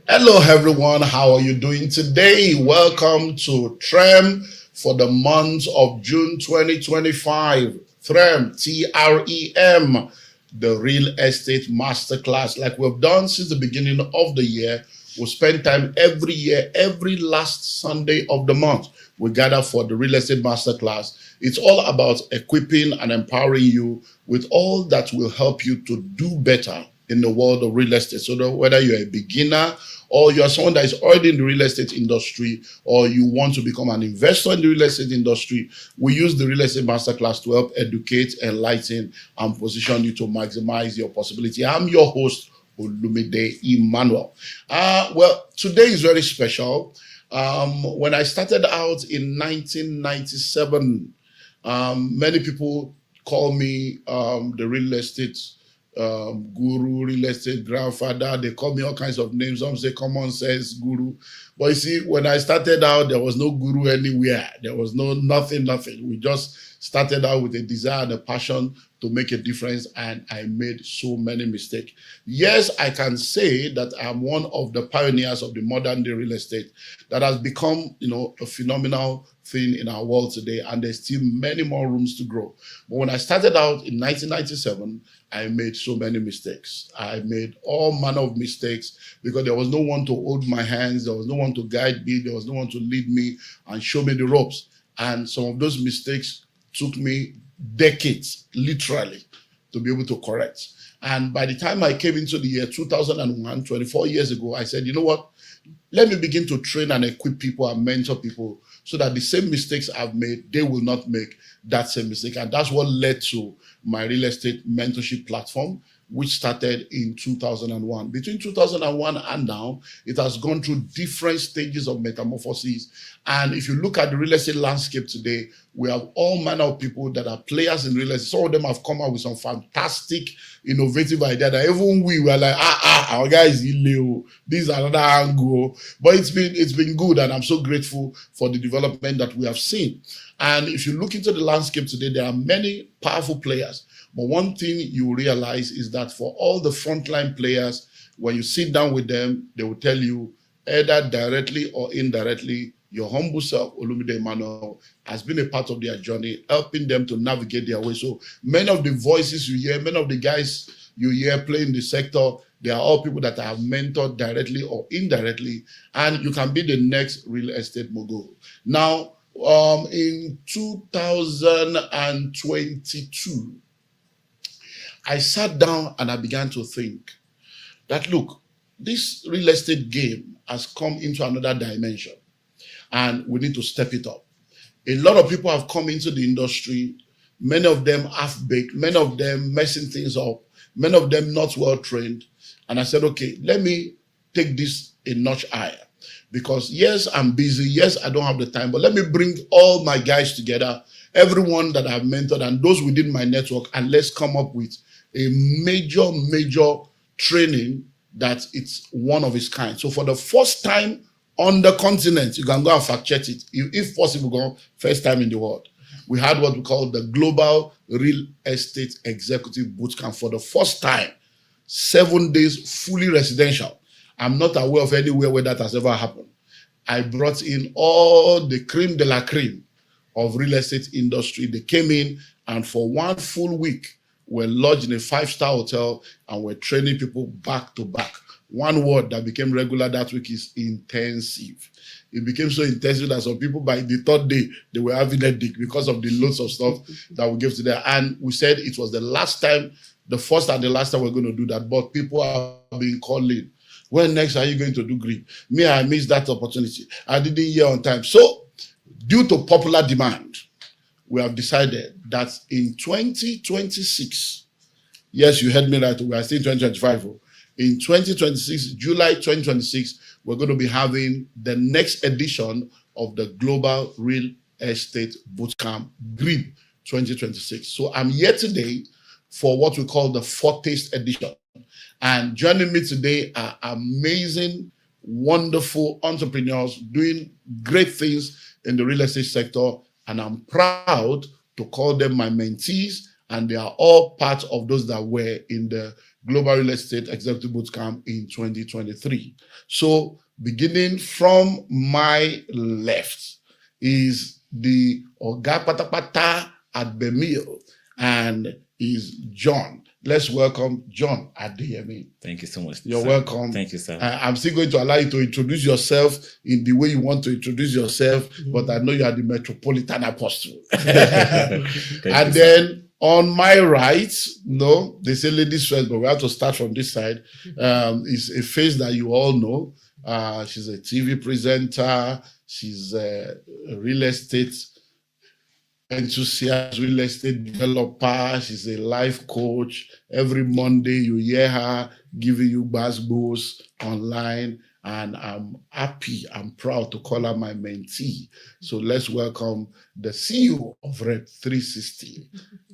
Hello, everyone. How are you doing today? Welcome to TREM for the month of June 2025. TREM, TREM, the Real Estate Masterclass. Like we've done since the beginning of the year, we spend time every year, every last Sunday of the month. We gather for the Real Estate Masterclass. It's all about equipping and empowering you with all that will help you to do better in the world of real estate. So that whether you're a beginner or you're someone that is already in the real estate industry or you want to become an investor in the real estate industry, we use the Real Estate Masterclass to help educate, enlighten, and position you to maximize your possibility. I'm your host, Olumide Emmanuel. Well, today is very special. When I started out in 1997, many people call me the real estate guru, real estate grandfather. They call me all kinds of names. Some say common sense guru. But you see, when I started out, there was no guru anywhere. There was nothing. We just started out with a desire and a passion to make a difference, and I made so many mistakes. Yes, I can say that I'm one of the pioneers of the modern day real estate that has become, a phenomenal thing in our world today, and there's still many more rooms to grow. But when I started out in 1997, I made so many mistakes. I made all manner of mistakes because there was no one to hold my hands. There was no one to guide me. There was no one to lead me and show me the ropes. And some of those mistakes took me decades, literally, to be able to correct. And by the time I came into the year 2001, 24 years ago, I said, you know what? Let me begin to train and equip people and mentor people so that the same mistakes I've made, they will not make that same mistake. And that's what led to my real estate mentorship platform, which started in 2001. Between 2001 and now, it has gone through different stages of metamorphosis. And if you look at the real estate landscape today, we have all manner of people that are players in real estate. Some of them have come out with some fantastic, innovative idea that even we were like, our guy is illegal. This is another angle. But it's been good, and I'm so grateful for the development that we have seen. And if you look into the landscape today, there are many powerful players. But one thing you realize is that for all the frontline players, when you sit down with them, they will tell you either directly or indirectly, your humble self, Olumide Emmanuel, has been a part of their journey, helping them to navigate their way. So many of the voices you hear, many of the guys you hear playing the sector, they are all people that I have mentored directly or indirectly, and you can be the next real estate mogul. Now, in 2022, I sat down and I began to think that, look, this real estate game has come into another dimension and we need to step it up. A lot of people have come into the industry, many of them half-baked, many of them messing things up, many of them not well trained. And I said, okay, let me take this a notch higher. Because yes, I'm busy. Yes, I don't have the time, but let me bring all my guys together, everyone that I've mentored and those within my network, and let's come up with a major training that it's one of its kind. So for the first time on the continent, you can go and fact check it. If possible, go first time in the world. We had what we call the Global Real Estate Executive Bootcamp for the first time. 7 days, fully residential. I'm not aware of anywhere where that has ever happened. I brought in all the cream de la cream of real estate industry. They came in, and for 1 full week, we're lodged in a 5-star hotel and we're training people back to back. One word that became regular that week is intensive. It became so intensive that some people by the third day, they were having a headache because of the loads of stuff that we gave to them. And we said it was the last time, the first and the last time we're going to do that. But people are being called in. When next are you going to do Greeb? Me, I missed that opportunity. I didn't hear on time. So, due to popular demand, we have decided that in 2026, yes, you heard me right, we are still in 2025. In 2026, July 2026, we're going to be having the next edition of the Global Real Estate Bootcamp, Greeb 2026. So I'm here today for what we call the Foretaste edition. And joining me today are amazing, wonderful entrepreneurs doing great things in the real estate sector. And I'm proud to call them my mentees and they are all part of those that were in the Global Real Estate Executive Bootcamp in 2023. So beginning from my left is the Oga Patapata at Bemil, and is John. Let's welcome John Adeyemi. Thank you so much. You're sir. welcome. Thank you, sir. I'm still going to allow you to introduce yourself in the way you want to introduce yourself, but I know you are the Metropolitan Apostle. And then on my right, no, they say ladies first, but we have to start from this side. Is a face that you all know. She's a TV presenter. She's a real estate enthusiast, real estate developer. She's a life coach. Every Monday you hear her giving you basketballs online, and I'm happy, I'm proud to call her my mentee. So let's welcome the CEO of Rep 360,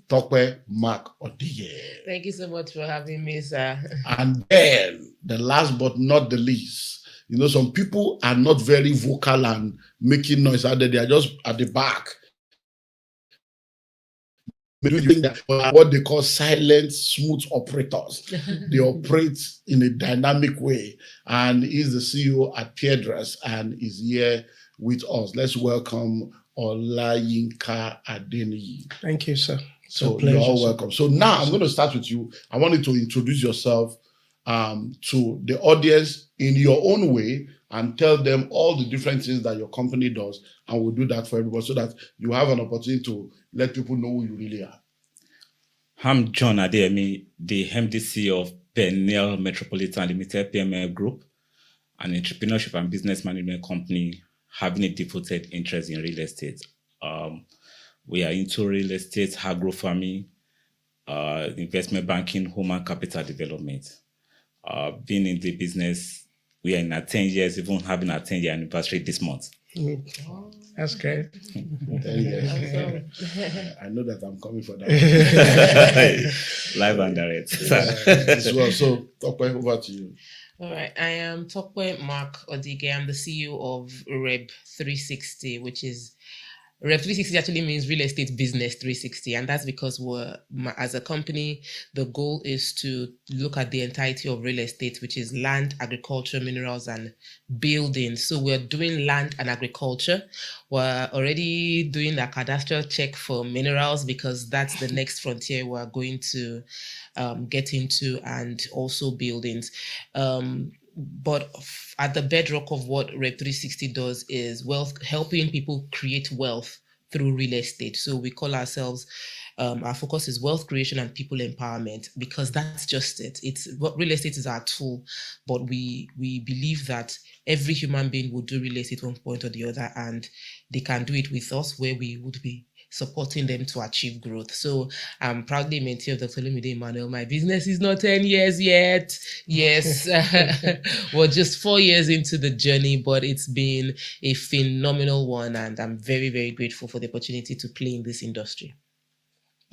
Tope Mark Odige. Thank you so much for having me, sir. And then the last but not the least, you know, some people are not very vocal and making noise out there. They are just at the back. What they call silent, smooth operators. They operate in a dynamic way. And he's the CEO at Piedras and is here with us. Let's welcome Olayinka Adeniyi. Thank you, sir. So you're all welcome. So now I'm going to start with you. I want you to introduce yourself to the audience in your own way and tell them all the different things that your company does, and we'll do that for everyone so that you have an opportunity to let people know who you really are. I'm John Adeyemi, the MDC of Penel Metropolitan Limited PML Group, an entrepreneurship and business management company having a devoted interest in real estate. We are into real estate, agro farming, investment banking, human capital development. Being in the business, we are in our 10 years, even having our 10-year anniversary this month. That's great. 10 years. I know that I'm coming for that. Live and direct. As well. So, Tope, over to you. All right. I am Tope Mark Odige. I'm the CEO of Rep 360, which is Rep 360 actually means Real Estate Business 360, and that's because as a company, the goal is to look at the entirety of real estate, which is land, agriculture, minerals, and buildings. So we're doing land and agriculture. We're already doing a cadastral check for minerals because that's the next frontier we're going to get into, and also buildings. But at the bedrock of what Rep 360 does is helping people create wealth through real estate. So we call ourselves, our focus is wealth creation and people empowerment, because that's just it. It's what real estate is our tool, but we believe that every human being will do real estate at one point or the other, and they can do it with us, where we would be supporting them to achieve growth. So I'm proudly mentee of Dr. Olumide Emmanuel. My business is not 10 years yet. Yes, we're just 4 years into the journey, but it's been a phenomenal one, and I'm very, very grateful for the opportunity to play in this industry.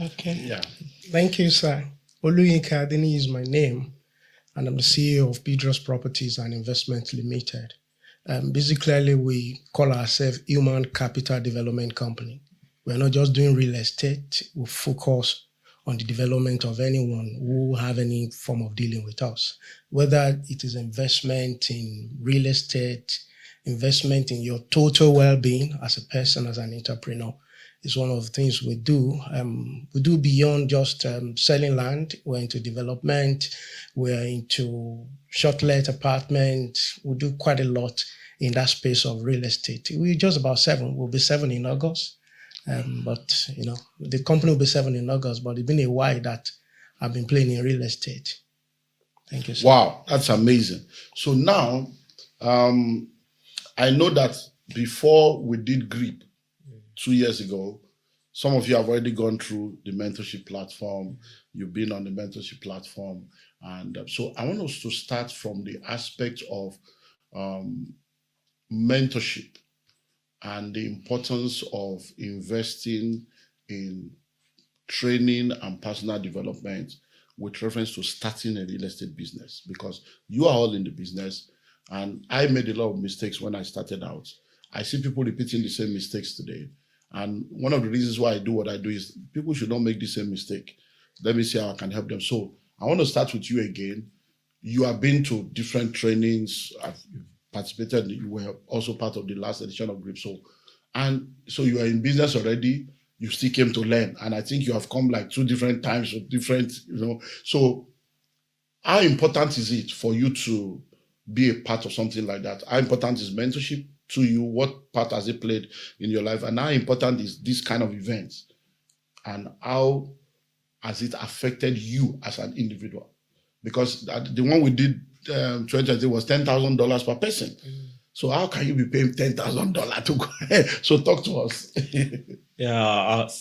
Okay. Yeah. Thank you, sir. Oluyinka Adeniyi is my name, and I'm the CEO of Piedras Properties and Investment Limited. Basically, we call ourselves Human Capital Development Company. We're not just doing real estate. We focus on the development of anyone who have any form of dealing with us, whether it is investment in real estate, investment in your total well-being as a person, as an entrepreneur. Is one of the things we do. We do beyond just selling land. We're into development. We're into short-let apartments. We do quite a lot in that space of real estate. We're just about 7. We'll be 7 in August. But, you know, the company will be 7 in August, but it's been a while that I've been playing in real estate. Thank you, sir. Wow, that's amazing. So now, I know that before we did Greeb 2 years ago, some of you have already gone through the mentorship platform. You've been on the mentorship platform. And so I want us to start from the aspect of mentorship and the importance of investing in training and personal development with reference to starting a real estate business, because you are all in the business, and I made a lot of mistakes when I started out. I see people repeating the same mistakes today, And one of the reasons why I do what I do is people should not make the same mistake. Let me see how I can help them. So I want to start with you again. You have been to different trainings. I've participated. You were also part of the last edition of Greeb. So you are in business already. You still came to learn. And I think you have come like 2 different times with different, So how important is it for you to be a part of something like that? How important is mentorship to you? What part has it played in your life? And how important is this kind of events? And how has it affected you as an individual? Because the one we did 2020 was $10,000 per person. So how can you be paying $10,000 to go ahead? So talk to us.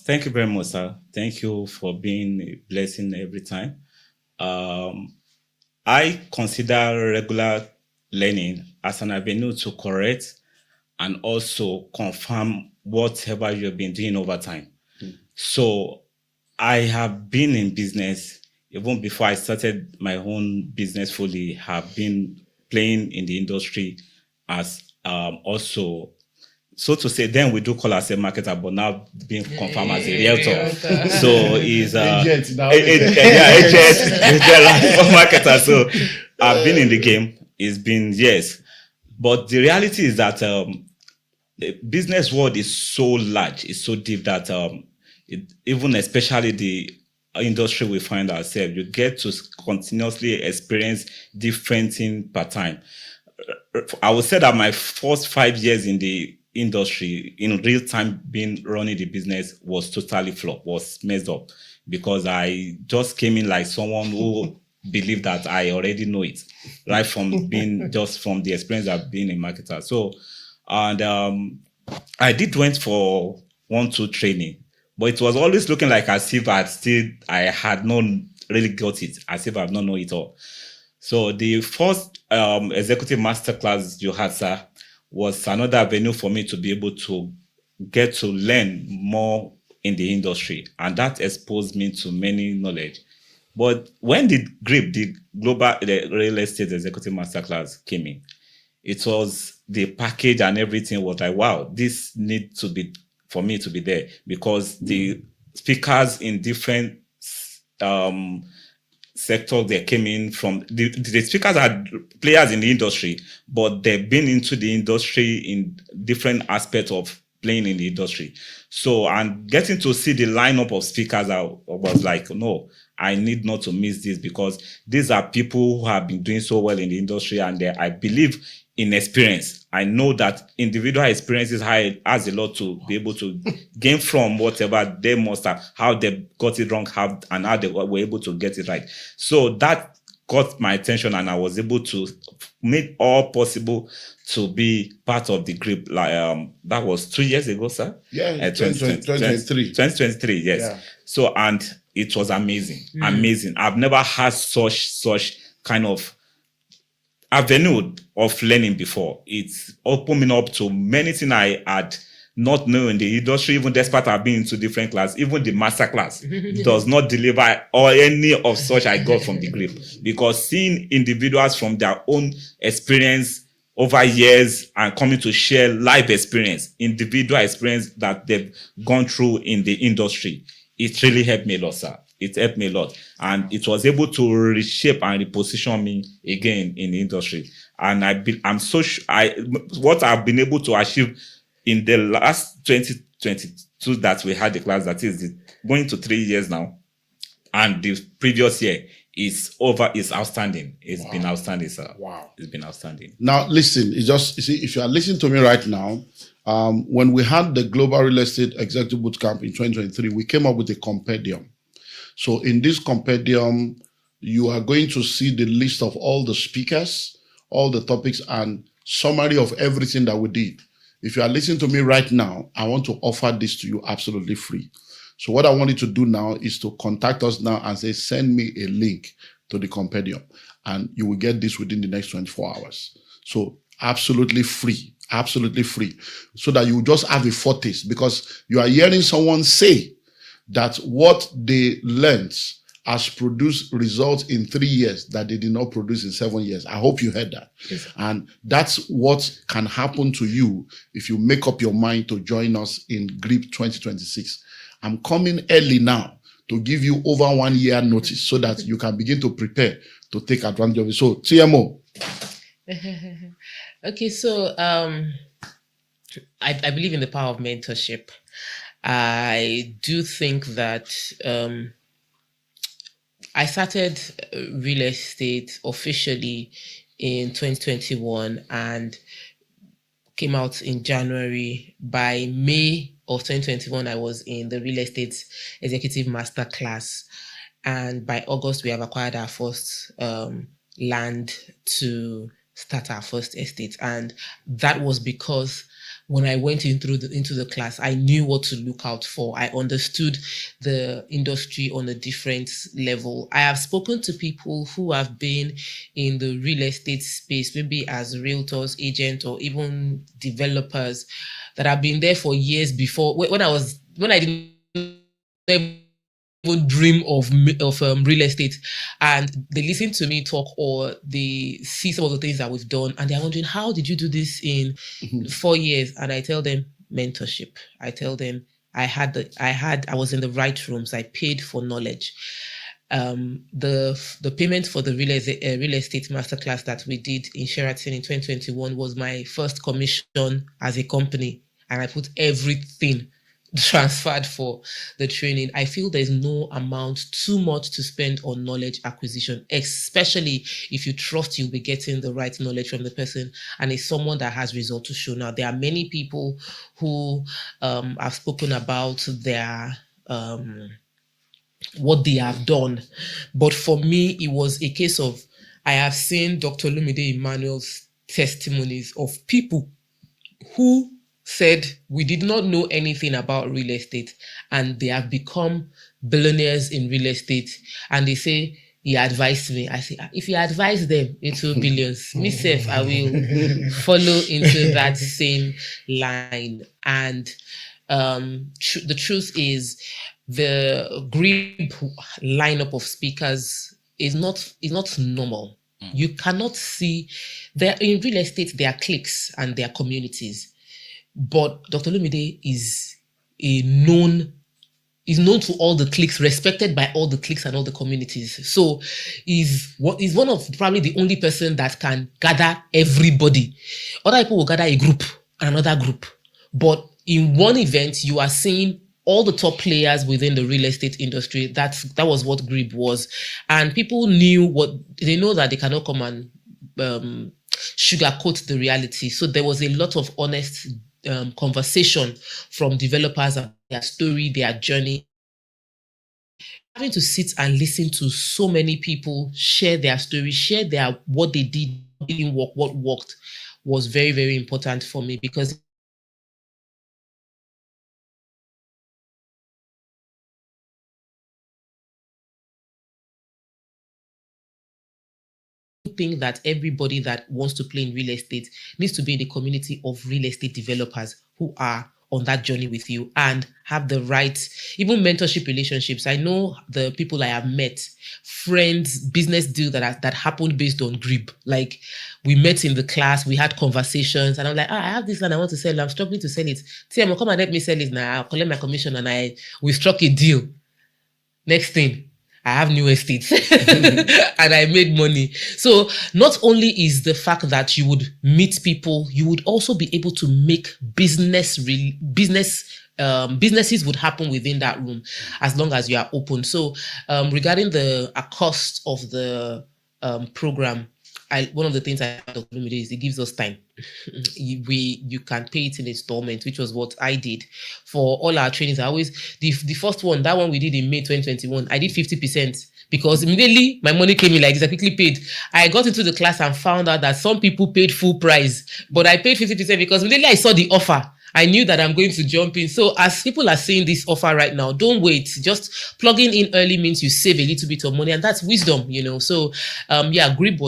Thank you very much, sir. Thank you for being a blessing every time. I consider regular learning as an avenue to correct and also confirm whatever you've been doing over time. So I have been in business even before I started my own business fully. Have been playing in the industry as also, so to say, then we do call ourselves marketer, but now being confirmed as a realtor. So he's agent now. Agent marketer. So I've been in the game. It's been years, but the reality is that the business world is so large, it's so deep that even especially the industry we find ourselves, you get to continuously experience different things per time. I would say that my first 5 years in the industry, in real time, running the business was totally flop, was messed up, because I just came in like someone who believed that I already know it, right from being just from the experience of being a marketer. So, and I went for 1-2 training, but it was always looking like as if I had not really got it, as if I've not known it all. So the first executive masterclass you had, sir, was another avenue for me to be able to get to learn more in the industry. And that exposed me to many knowledge. But when the Greeb, the global real estate executive masterclass came in, it was the package and everything was like, wow, this needs to be, for me to be there, because the speakers in different sectors that came in from, the speakers are players in the industry, but they've been into the industry in different aspects of playing in the industry. So, and getting to see the lineup of speakers, I was like, no, I need not to miss this, because these are people who have been doing so well in the industry, and I believe in experience. I know that individual experiences has a lot to be able to gain from whatever they must have, how they got it wrong, and how they were able to get it right. So that got my attention, and I was able to make all possible to be part of the Greeb. That was 2 years ago, sir. Yeah, 2023. 2023, yes. Yeah. So, and it was amazing, amazing. I've never had such kind of avenue of learning before. It's opened me up to many things I had not known in the industry, even despite I've been into different classes. Even the master class does not deliver or any of such I got from the Greeb, because seeing individuals from their own experience over years and coming to share life experience, individual experience that they've gone through in the industry, it really helped me a lot, sir. It helped me a lot, and it was able to reshape and reposition me again in the industry. And what I've been able to achieve in the last 2022 that we had the class, that is going to 3 years now, and the previous year is outstanding. It's been outstanding, sir. Wow, it's been outstanding. Now listen, you see, if you are listening to me right now, when we had the Global Real Estate Executive Bootcamp in 2023, we came up with a compendium. So in this compendium, you are going to see the list of all the speakers, all the topics, and summary of everything that we did. If you are listening to me right now, I want to offer this to you absolutely free. So what I want you to do now is to contact us now and say, send me a link to the compendium, and you will get this within the next 24 hours. So absolutely free, so that you just have a foretaste, because you are hearing someone say that what they learned has produced results in 3 years that they did not produce in 7 years. I hope you heard that. Yes. And that's what can happen to you if you make up your mind to join us in Greeb 2026. I'm coming early now to give you over 1 year notice so that you can begin to prepare to take advantage of it. So, TMO. Okay, so I believe in the power of mentorship. I do think that I started real estate officially in 2021 and came out in January. By May of 2021, I was in the real estate executive masterclass. And by August, we have acquired our first land to start our first estate. And that was because when I went into the class, I knew what to look out for. I understood the industry on a different level. I have spoken to people who have been in the real estate space, maybe as realtors, agents, or even developers that have been there for years before. When I didn't even dream of real estate, and they listen to me talk or they see some of the things that we've done and they're wondering, how did you do this in 4 years? And I tell them mentorship. I tell them I was in the right rooms. I paid for knowledge. The payment for the real estate masterclass that we did in Sheraton in 2021 was my first commission as a company, and I put everything transferred for the training. I feel there's no amount too much to spend on knowledge acquisition, especially if you trust you'll be getting the right knowledge from the person and it's someone that has result to show. Now, there are many people who have spoken about their what they have done, but for me, it was a case of I have seen Dr. Olumide Emmanuel's testimonies of people who said we did not know anything about real estate and they have become billionaires in real estate, and they say he advised me. I say, if you advise them into billions, myself, I will follow into that same line. And the truth is, the Greeb lineup of speakers is not normal. You cannot see there in real estate. There are cliques and there are communities. But Dr. Olumide is known to all the cliques, respected by all the cliques and all the communities. So he's one of probably the only person that can gather everybody. Other people will gather a group and another group. But in one event, you are seeing all the top players within the real estate industry. That was what Greeb was. And people know that they cannot come and sugarcoat the reality. So there was a lot of honest conversation from developers and their story, their journey. Having to sit and listen to so many people share their story, share what they did, didn't work, what worked, was very, very important for me, because think that everybody that wants to play in real estate needs to be in the community of real estate developers who are on that journey with you and have the right, even mentorship relationships. I know the people I have met, friends, business deals that happened based on Greeb. Like, we met in the class, we had conversations, and I'm like, I have this land I want to sell. I'm struggling to sell it. TM, come and help me sell it now. I'll collect my commission, and we struck a deal. Next thing, I have new estates and I made money. So not only is the fact that you would meet people, you would also be able to make businesses would happen within that room as long as you are open. So regarding the cost of the program, one of the things I have is it gives us time. You can pay it in installments, which was what I did for all our trainings. I always the first one, that one we did in May 2021, I did 50% because immediately my money came in like this. I quickly paid. I got into the class and found out that some people paid full price, but I paid 50% because immediately I saw the offer. I knew that I'm going to jump in. So as people are seeing this offer right now, don't wait. Just plugging in early means you save a little bit of money, and that's wisdom, So Greeb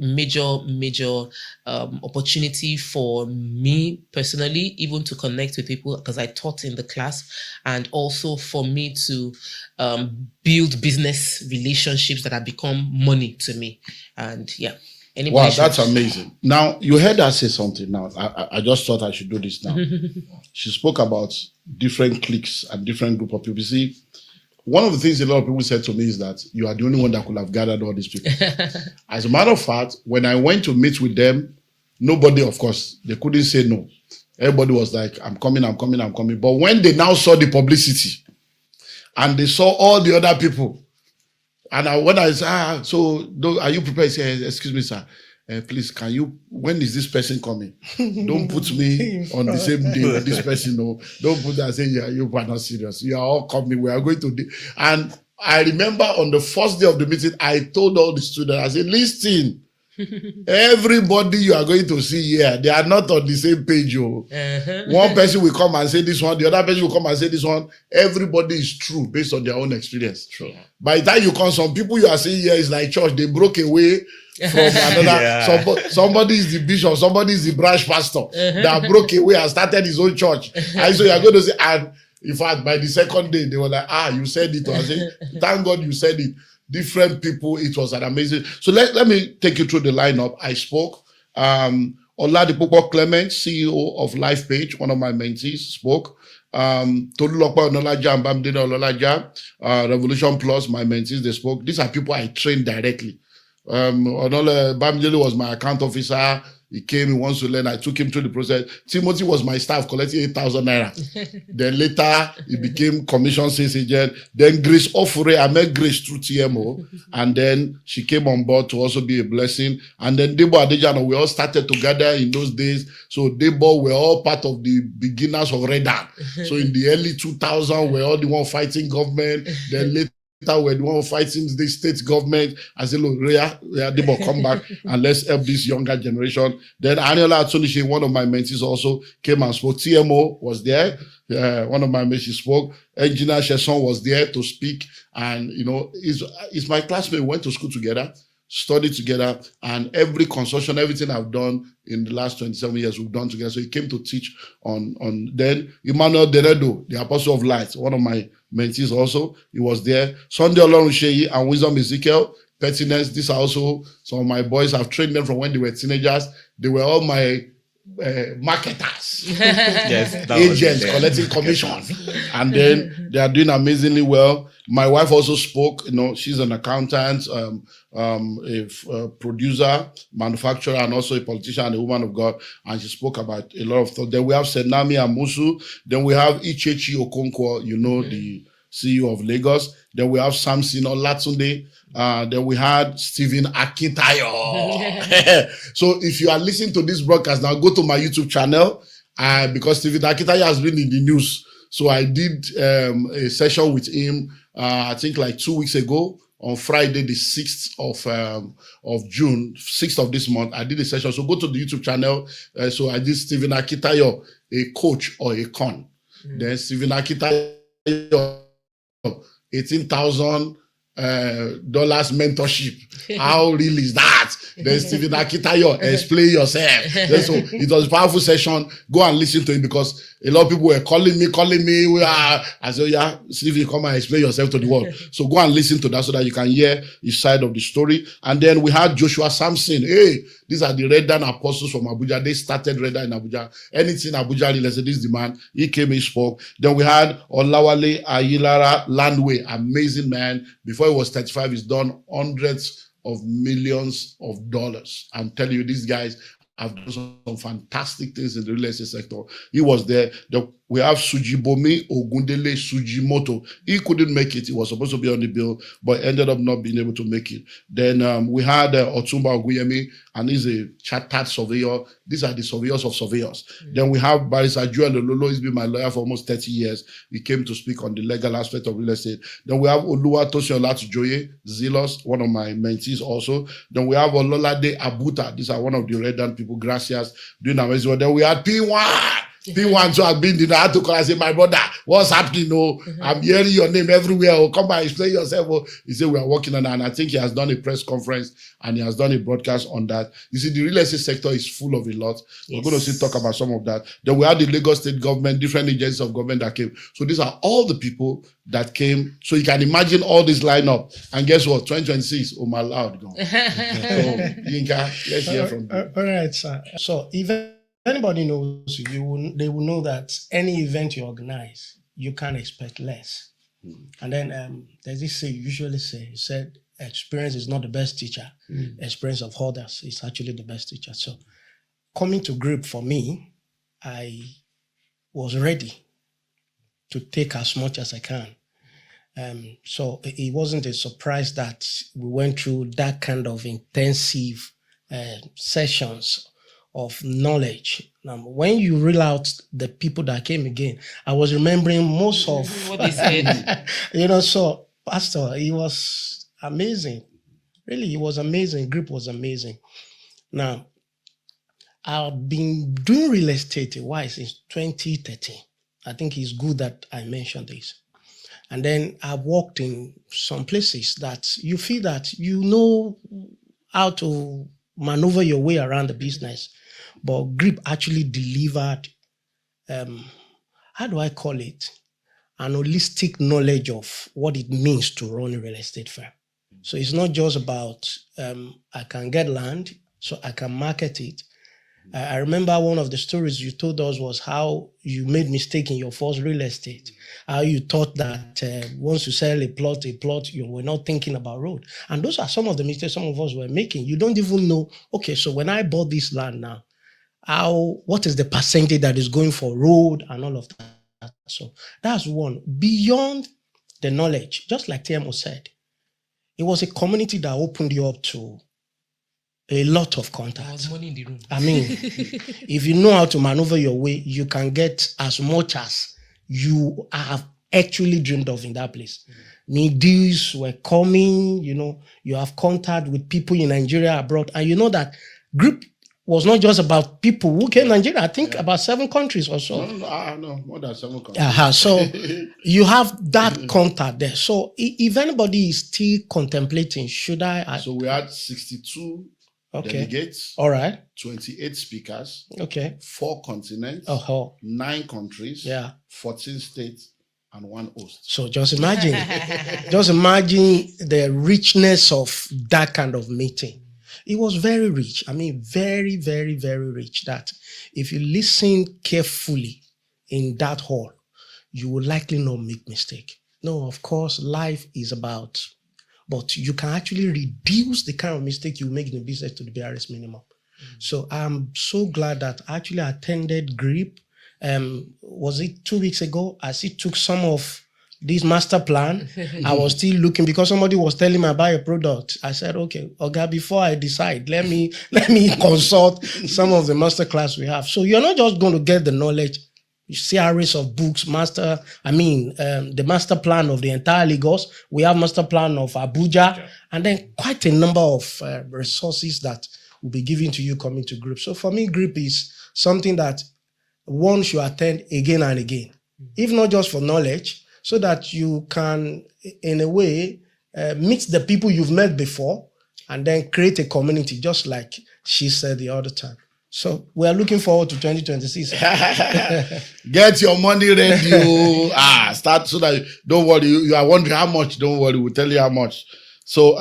major opportunity for me personally, even to connect with people, because I taught in the class, and also for me to build business relationships that have become money to me. And yeah. Wow, that's amazing. Now, you heard her say something now. I just thought I should do this now. She spoke about different cliques and different group of people. See, one of the things a lot of people said to me is that you are the only one that could have gathered all these people. As a matter of fact, when I went to meet with them, nobody, of course, they couldn't say no. Everybody was like, I'm coming. But when they now saw the publicity and they saw all the other people, and when I said, so are you prepared? He said, excuse me, sir. Please, can you, when is this person coming? Don't put me on the same day with this person. No, don't put that and say, yeah, you are not serious. You are all coming. We are going to do. And I remember on the first day of the meeting, I told all the students, I said, listen, everybody you are going to see here, they are not on the same page. One person will come and say this one, the other person will come and say this one. Everybody is true based on their own experience. True. By the time you come, some people you are seeing here is like church, they broke away from another. Somebody is the bishop, somebody is the branch pastor that broke away and started his own church. And so you are going to say, and in fact, by the second day, they were like, you said it. I said, thank God you said it. Different people, it was an amazing. So let me take you through the lineup. I spoke. Oladipo Clement, CEO of LifePage, one of my mentees, spoke. Tolulopa Onolaja and Bamdina Ololaja, Revolution Plus, my mentees, they spoke. These are people I trained directly. Bamdele was my account officer. He came, he wants to learn. I took him through the process. Timothy was my staff, collecting 8,000 naira. Then later, he became commission sales agent. Then Grace Ofure, I met Grace through TMO. And then she came on board to also be a blessing. And then Debo Adejano, we all started together in those days. So Debo were all part of the beginners of Redan. So in the early 2000s, we're all the one fighting government. Then later, we're the one fighting the state government. I said, look, Rea, Debo, come back and let's help this younger generation. Then Aniola Atsunishe, one of my mentees, also came and spoke. TMO was there. One of my mentees spoke. Engineer Sheson was there to speak. And, you know, he's my classmate. We went to school together, studied together, and every consortium, everything I've done in the last 27 years, we've done together. So he came to teach on then Emmanuel Deredo, the Apostle of Light, one of my mentees also, he was there. Sunday Olorunseyi and Wisdom Ezekiel, Pertinence, these are also some of my boys. I've trained them from when they were teenagers. They were all my marketers, yes, agents collecting commissions, and then they are doing amazingly well. My wife also spoke. You know, she's an accountant, a producer, manufacturer, and also a politician and a woman of God. And she spoke about a lot of things. Then we have Senami Amusu. Then we have Ichechi Okonkwo, you know, the CEO of Lagos. Then we have Samson Olatunde. Then we had Stephen Akintayo. So if you are listening to this broadcast now, go to my YouTube channel because Stephen Akintayo has been in the news. So I did a session with him, I think like 2 weeks ago on Friday, the 6th of June, 6th of this month. I did a session. So go to the YouTube channel. So I did Stephen Akintayo, a coach or a con. Then Stephen Akintayo, $18,000 mentorship. How real is that? Then Stephen Akintayo, explain yourself. Then so it was a powerful session. Go and listen to it because a lot of people were calling me. I said, yeah, Stephen, come and explain yourself to the world. So go and listen to that so that you can hear his side of the story. And then we had Joshua Samson. Hey, these are the Redan apostles from Abuja. They started Redan in Abuja. Anything Abuja related, this is the man. He came, he spoke. Then we had Olawale Ayilara Landway, amazing man. Before he was 35, he's done hundreds of millions of dollars. I'm telling you, these guys have done some fantastic things in the real estate sector. He was there. We have Sujibomi Ogundele Sujimoto. He couldn't make it. He was supposed to be on the bill, but ended up not being able to make it. Then we had Otumba Oguyemi, and he's a chartered surveyor. These are the surveyors of surveyors. Then we have Barrister Joel Ololo. He's been my lawyer for almost 30 years. He came to speak on the legal aspect of real estate. Then we have Oluwatosin Olatujoye, Zealous, one of my mentees also. Then we have Ololade Abuta. These are one of the Redan people, Gracias, doing amazing. Then we had P1. P1 too has been there. I had to call and say, my brother, what's happening? Oh, I'm hearing your name everywhere. Oh, come and explain yourself. Oh, he said, we are working on that. And I think he has done a press conference and he has done a broadcast on that. You see, the real estate sector is full of a lot. We're going to still talk about some of that. Then we had the Lagos state government, different agencies of government that came. So these are all the people that came. So you can imagine all this lineup. And guess what? 2026, oh my Lord, gone. So, Yinka, let's hear from you. All right, sir. So if anybody knows you, they will know that any event you organize, you can't expect less. And then there's this say, usually say, he said, experience is not the best teacher. Experience of others is actually the best teacher. So coming to Greeb for me, I was ready to take as much as I can. So it wasn't a surprise that we went through that kind of intensive sessions of knowledge. When you reel out the people that came again, I was remembering most of what they said. So Pastor, it was amazing. Really, it was amazing. Greeb was amazing. Now, I've been doing real estate a while since 2013. I think it's good that I mentioned this. And then I worked in some places that you feel that you know how to maneuver your way around the business. But Greeb actually delivered, how do I call it? An holistic knowledge of what it means to run a real estate firm. So it's not just about, I can get land, so I can market it. I remember one of the stories you told us was how you made mistake in your first real estate. How you thought that once you sell a plot, you were not thinking about road. And those are some of the mistakes some of us were making. You don't even know, okay, so when I bought this land now, what is the percentage that is going for road and all of that? So that's one. Beyond the knowledge, just like TMO said, it was a community that opened you up to a lot of contacts. There was money in the room. I mean, if you know how to maneuver your way, you can get as much as you have actually dreamed of in that place. Deals were coming, you have contact with people in Nigeria, abroad, and you know that Greeb was not just about people who came to Nigeria. I think about 7 countries or so. No, more than 7 countries. So you have that contact there. So if anybody is still contemplating, should I? So we had 62 delegates. All right. 28 speakers. Okay. 4 continents. 9 countries. 14 states and 1 host. So just imagine the richness of that kind of meeting. It was very rich. I mean, very, very, very rich. That if you listen carefully in that hall, you will likely not make mistake. No, of course, life is about, but you can actually reduce the kind of mistake you make in the business to the barest minimum. So I'm so glad that I actually attended Greeb. Was it 2 weeks ago? I still took some of this master plan. I was still looking because somebody was telling me about a product. I said, okay, before I decide, let me consult some of the master class we have. So you're not just going to get the knowledge, series of books, the master plan of the entire Lagos. We have master plan of Abuja, and then quite a number of resources that will be given to you coming to Greeb. So for me, Greeb is something that one should attend again and again, if not just for knowledge, so that you can, in a way, meet the people you've met before and then create a community, just like she said the other time. So we are looking forward to 2026. Get your money ready. Start so that don't worry. You are wondering how much. Don't worry, we'll tell you how much. So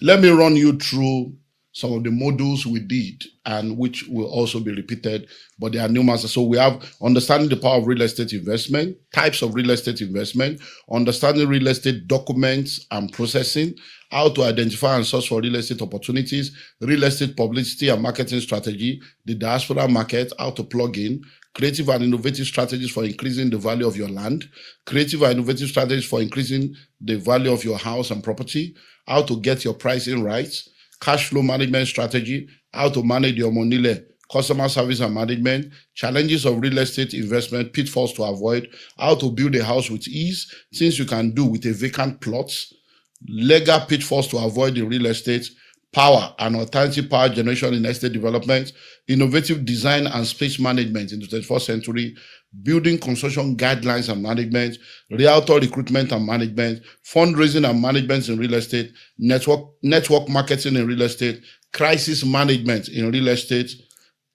let me run you through some of the modules we did and which will also be repeated, but they are new masters. So we have understanding the power of real estate investment, types of real estate investment, understanding real estate documents and processing, how to identify and source for real estate opportunities, real estate publicity and marketing strategy, the diaspora market, how to plug in, creative and innovative strategies for increasing the value of your land, creative and innovative strategies for increasing the value of your house and property, how to get your pricing right, cash flow management strategy, how to manage your money, customer service and management, challenges of real estate investment, pitfalls to avoid, how to build a house with ease, things you can do with a vacant plot, legal pitfalls to avoid in real estate, power and alternative power generation in estate development, innovative design and space management in the 21st century, building construction guidelines and management, realtor recruitment and management, fundraising and management in real estate, network marketing in real estate, crisis management in real estate,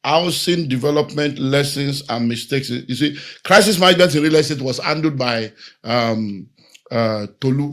housing development lessons and mistakes. You see, crisis management in real estate was handled by Tolu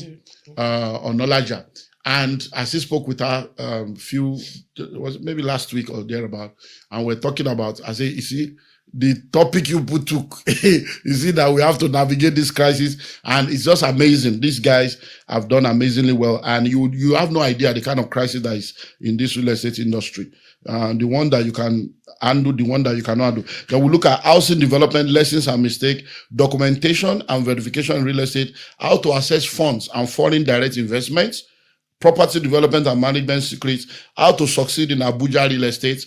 Onolaja. And as he spoke with her was maybe last week or thereabout, and we're talking about, I say, you see, the topic you took, you see that we have to navigate this crisis, and it's just amazing. These guys have done amazingly well, and you have no idea the kind of crisis that is in this real estate industry. The one that you can handle, the one that you cannot handle. Then we look at housing development lessons and mistake, documentation and verification in real estate, how to assess funds and foreign direct investments, property development and management secrets, how to succeed in Abuja real estate,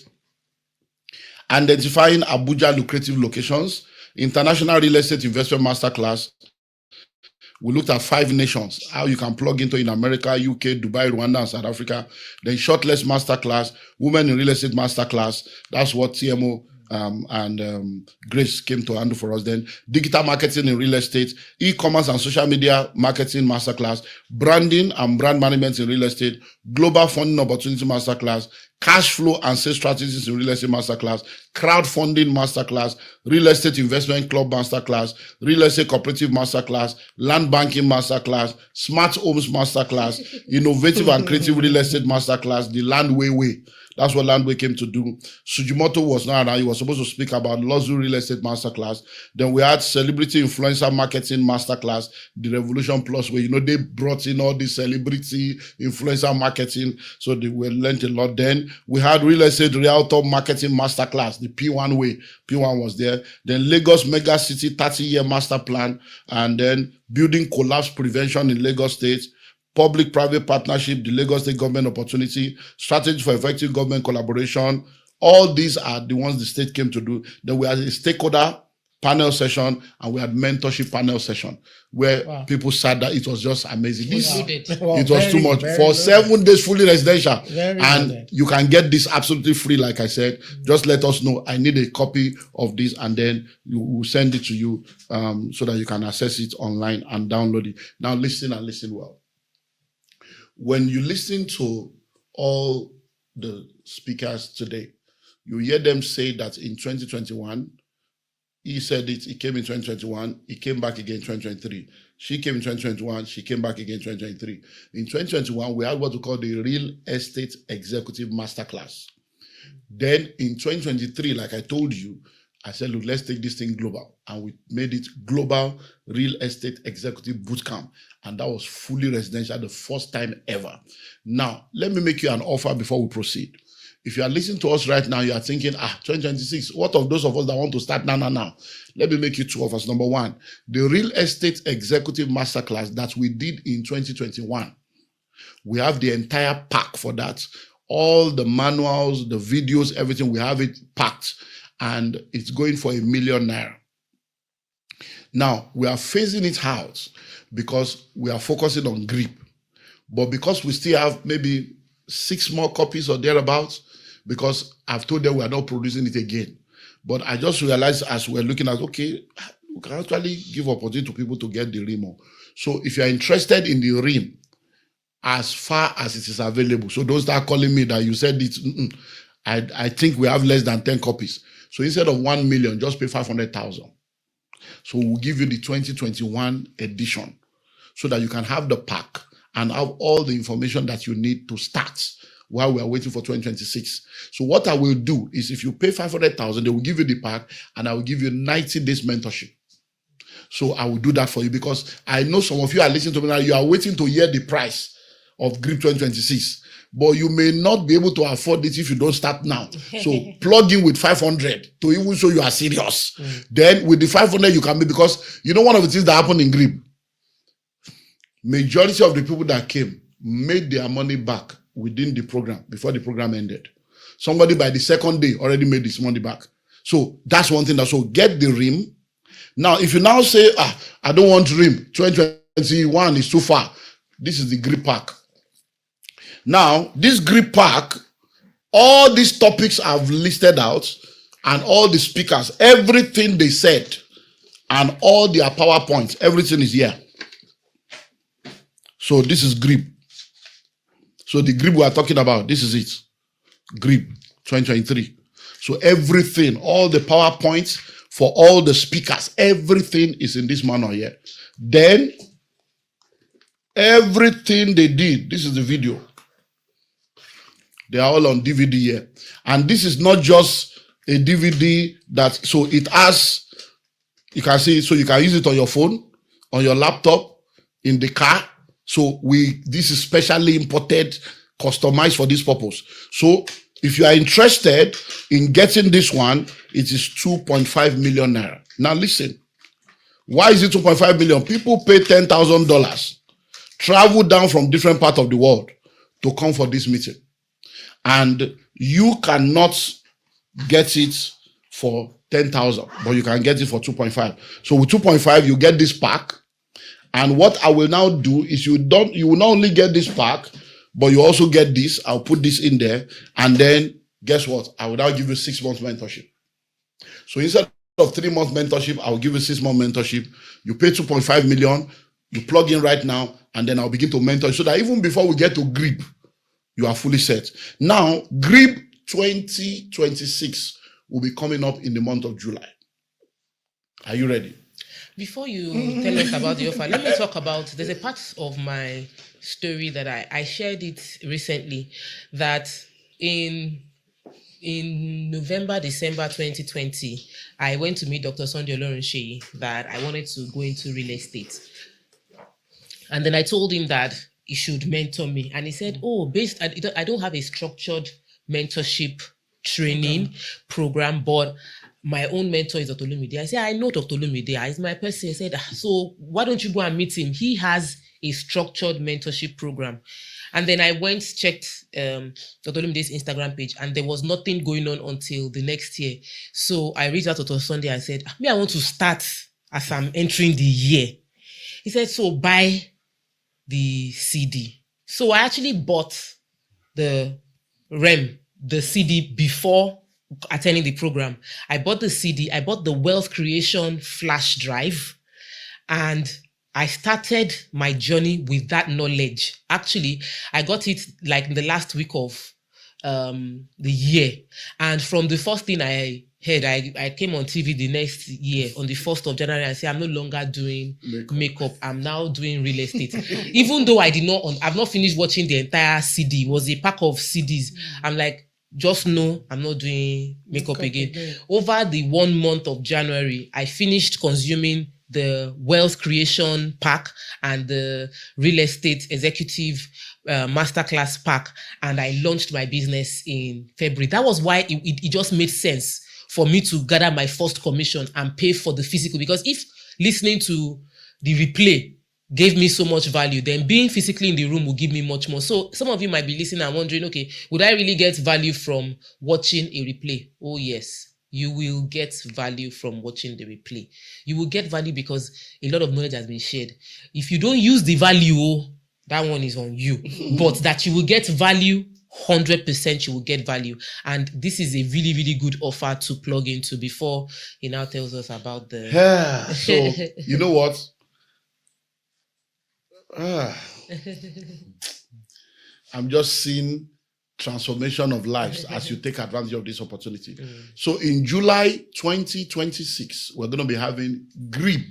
identifying Abuja lucrative locations, international real estate investment masterclass. We looked at 5 nations, how you can plug into in America, UK, Dubai, Rwanda, and South Africa. Then shortlist masterclass, women in real estate masterclass. That's what TMO and Grace came to handle for us. Then digital marketing in real estate, e-commerce and social media marketing masterclass, branding and brand management in real estate, global funding opportunity masterclass, cash flow and sales strategies in real estate masterclass, crowdfunding masterclass, real estate investment club masterclass, real estate cooperative masterclass, land banking masterclass, smart homes masterclass, innovative and creative real estate masterclass, the Landway way. That's what Landway came to do. Sujimoto was not around. He was supposed to speak about luxury real estate masterclass. Then we had celebrity influencer marketing masterclass, the Revolution Plus, where, they brought in all this celebrity influencer marketing. So we learned a lot. Then we had real estate realtor marketing masterclass, the P1 way. P1 was there. Then Lagos Mega City 30-year master plan. And then building collapse prevention in Lagos State. Public-private partnership, the Lagos State government opportunity, strategy for effective government collaboration. All these are the ones the state came to do. Then we had a stakeholder panel session, and we had mentorship panel session, where people said that it was just amazing. It was too much. For 7 days, fully residential. And you can get this absolutely free, like I said. Just let us know. I need a copy of this, and then we'll send it to you so that you can access it online and download it. Now listen and listen well. When you listen to all the speakers today, you hear them say that in 2021, he said it, he came in 2021, he came back again in 2023. She came in 2021, she came back again in 2023. In 2021, we had what we call the Real Estate Executive Masterclass. Then in 2023, like I told you, I said, look, let's take this thing global. And we made it Global Real Estate Executive Bootcamp. And that was fully residential, the first time ever. Now, let me make you an offer before we proceed. If you are listening to us right now, you are thinking, 2026, what of those of us that want to start now? Let me make you 2 offers. Number 1, the Real Estate Executive Masterclass that we did in 2021. We have the entire pack for that. All the manuals, the videos, everything, we have it packed. And it's going for ₦1 million. Now, we are phasing it out because we are focusing on Greeb. But because we still have maybe 6 more copies or thereabouts, because I've told them we are not producing it again. But I just realized as we're looking at, okay, we can actually give opportunity to people to get the RIM. So if you're interested in the RIM, as far as it is available, so don't start calling me that you said it, I think we have less than 10 copies. So instead of 1 million, just pay 500,000. So we'll give you the 2021 edition so that you can have the pack and have all the information that you need to start while we are waiting for 2026. So what I will do is if you pay 500,000, they will give you the pack and I will give you 90 days mentorship. So I will do that for you because I know some of you are listening to me now, you are waiting to hear the price of Greeb 2026. But you may not be able to afford it if you don't start now. So plug in with 500 to even show you are serious. Then with the 500 you can be, because you know one of the things that happened in Greeb, majority of the people that came made their money back within the program before the program ended. Somebody by the second day already made his money back. So that's one thing. So get the RIM. Now, if you now say, I don't want RIM, 2021 is too far. This is the Greeb pack. Now, this Greeb pack, all these topics I've listed out, and all the speakers, everything they said, and all their PowerPoints, everything is here. So this is Greeb. So the Greeb we are talking about, this is it. Greeb 2023. So everything, all the PowerPoints for all the speakers, everything is in this manual here. Then, everything they did, this is the video. They are all on DVD here. And this is not just a DVD that, so it has, you can see, so you can use it on your phone, on your laptop, in the car. So this is specially imported, customized for this purpose. So if you are interested in getting this one, it is 2.5 million naira. Now listen, why is it 2.5 million? People pay $10,000, travel down from different parts of the world to come for this meeting. And you cannot get it for 10,000, but you can get it for 2.5. So with 2.5, you get this pack. And what I will now do is you will not only get this pack, but you also get this. I'll put this in there. And then guess what? I will now give you 6 months mentorship. So instead of 3 months mentorship, I'll give you 6 months mentorship. You pay 2.5 million, you plug in right now, and then I'll begin to mentor you so that even before we get to Greeb, you are fully set. Now, Greeb 2026 will be coming up in the month of July. Are you ready? Before you tell us about the offer, let me talk about, there's a part of my story that I shared it recently, that in November, December 2020, I went to meet Dr. Sunday Olorunseyi that I wanted to go into real estate. And then I told him that he should mentor me. And he said, oh, I don't have a structured mentorship training program, but my own mentor is Dr. Olumide. I said, I know Dr. Olumide. He's my person. I said, so why don't you go and meet him? He has a structured mentorship program. And then I went, checked Dr. Olumide's Instagram page, and there was nothing going on until the next year. So I reached out to Dr. Sunday. I said, I want to start as I'm entering the year. He said, so buy the CD. So I actually bought the CD before attending the program. I bought the CD, I bought the Wealth Creation flash drive, and I started my journey with that knowledge. Actually, I got it like in the last week of the year. And from the first thing I heard, I came on TV the next year on the 1st of January and said, I'm no longer doing makeup. I'm now doing real estate. Even though I've not finished watching the entire CD. It was a pack of CDs. I'm like, just know I'm not doing makeup again. Over the 1 month of January, I finished consuming the Wealth Creation pack and the Real Estate Executive Masterclass pack, and I launched my business in February. That was why it just made sense for me to gather my first commission and pay for the physical, because if listening to the replay gave me so much value, then being physically in the room will give me much more. So some of you might be listening and wondering, okay, would I really get value from watching a replay? Oh yes. You will get value from watching the replay. You will get value because a lot of knowledge has been shared. If you don't use the value, that one is on you. But that you will get value, 100% you will get value. And this is a really, really good offer to plug into before he now tells us about the... Yeah, so, you know what? I'm just seeing transformation of lives as you take advantage of this opportunity. So in July 2026, we're going to be having Greeb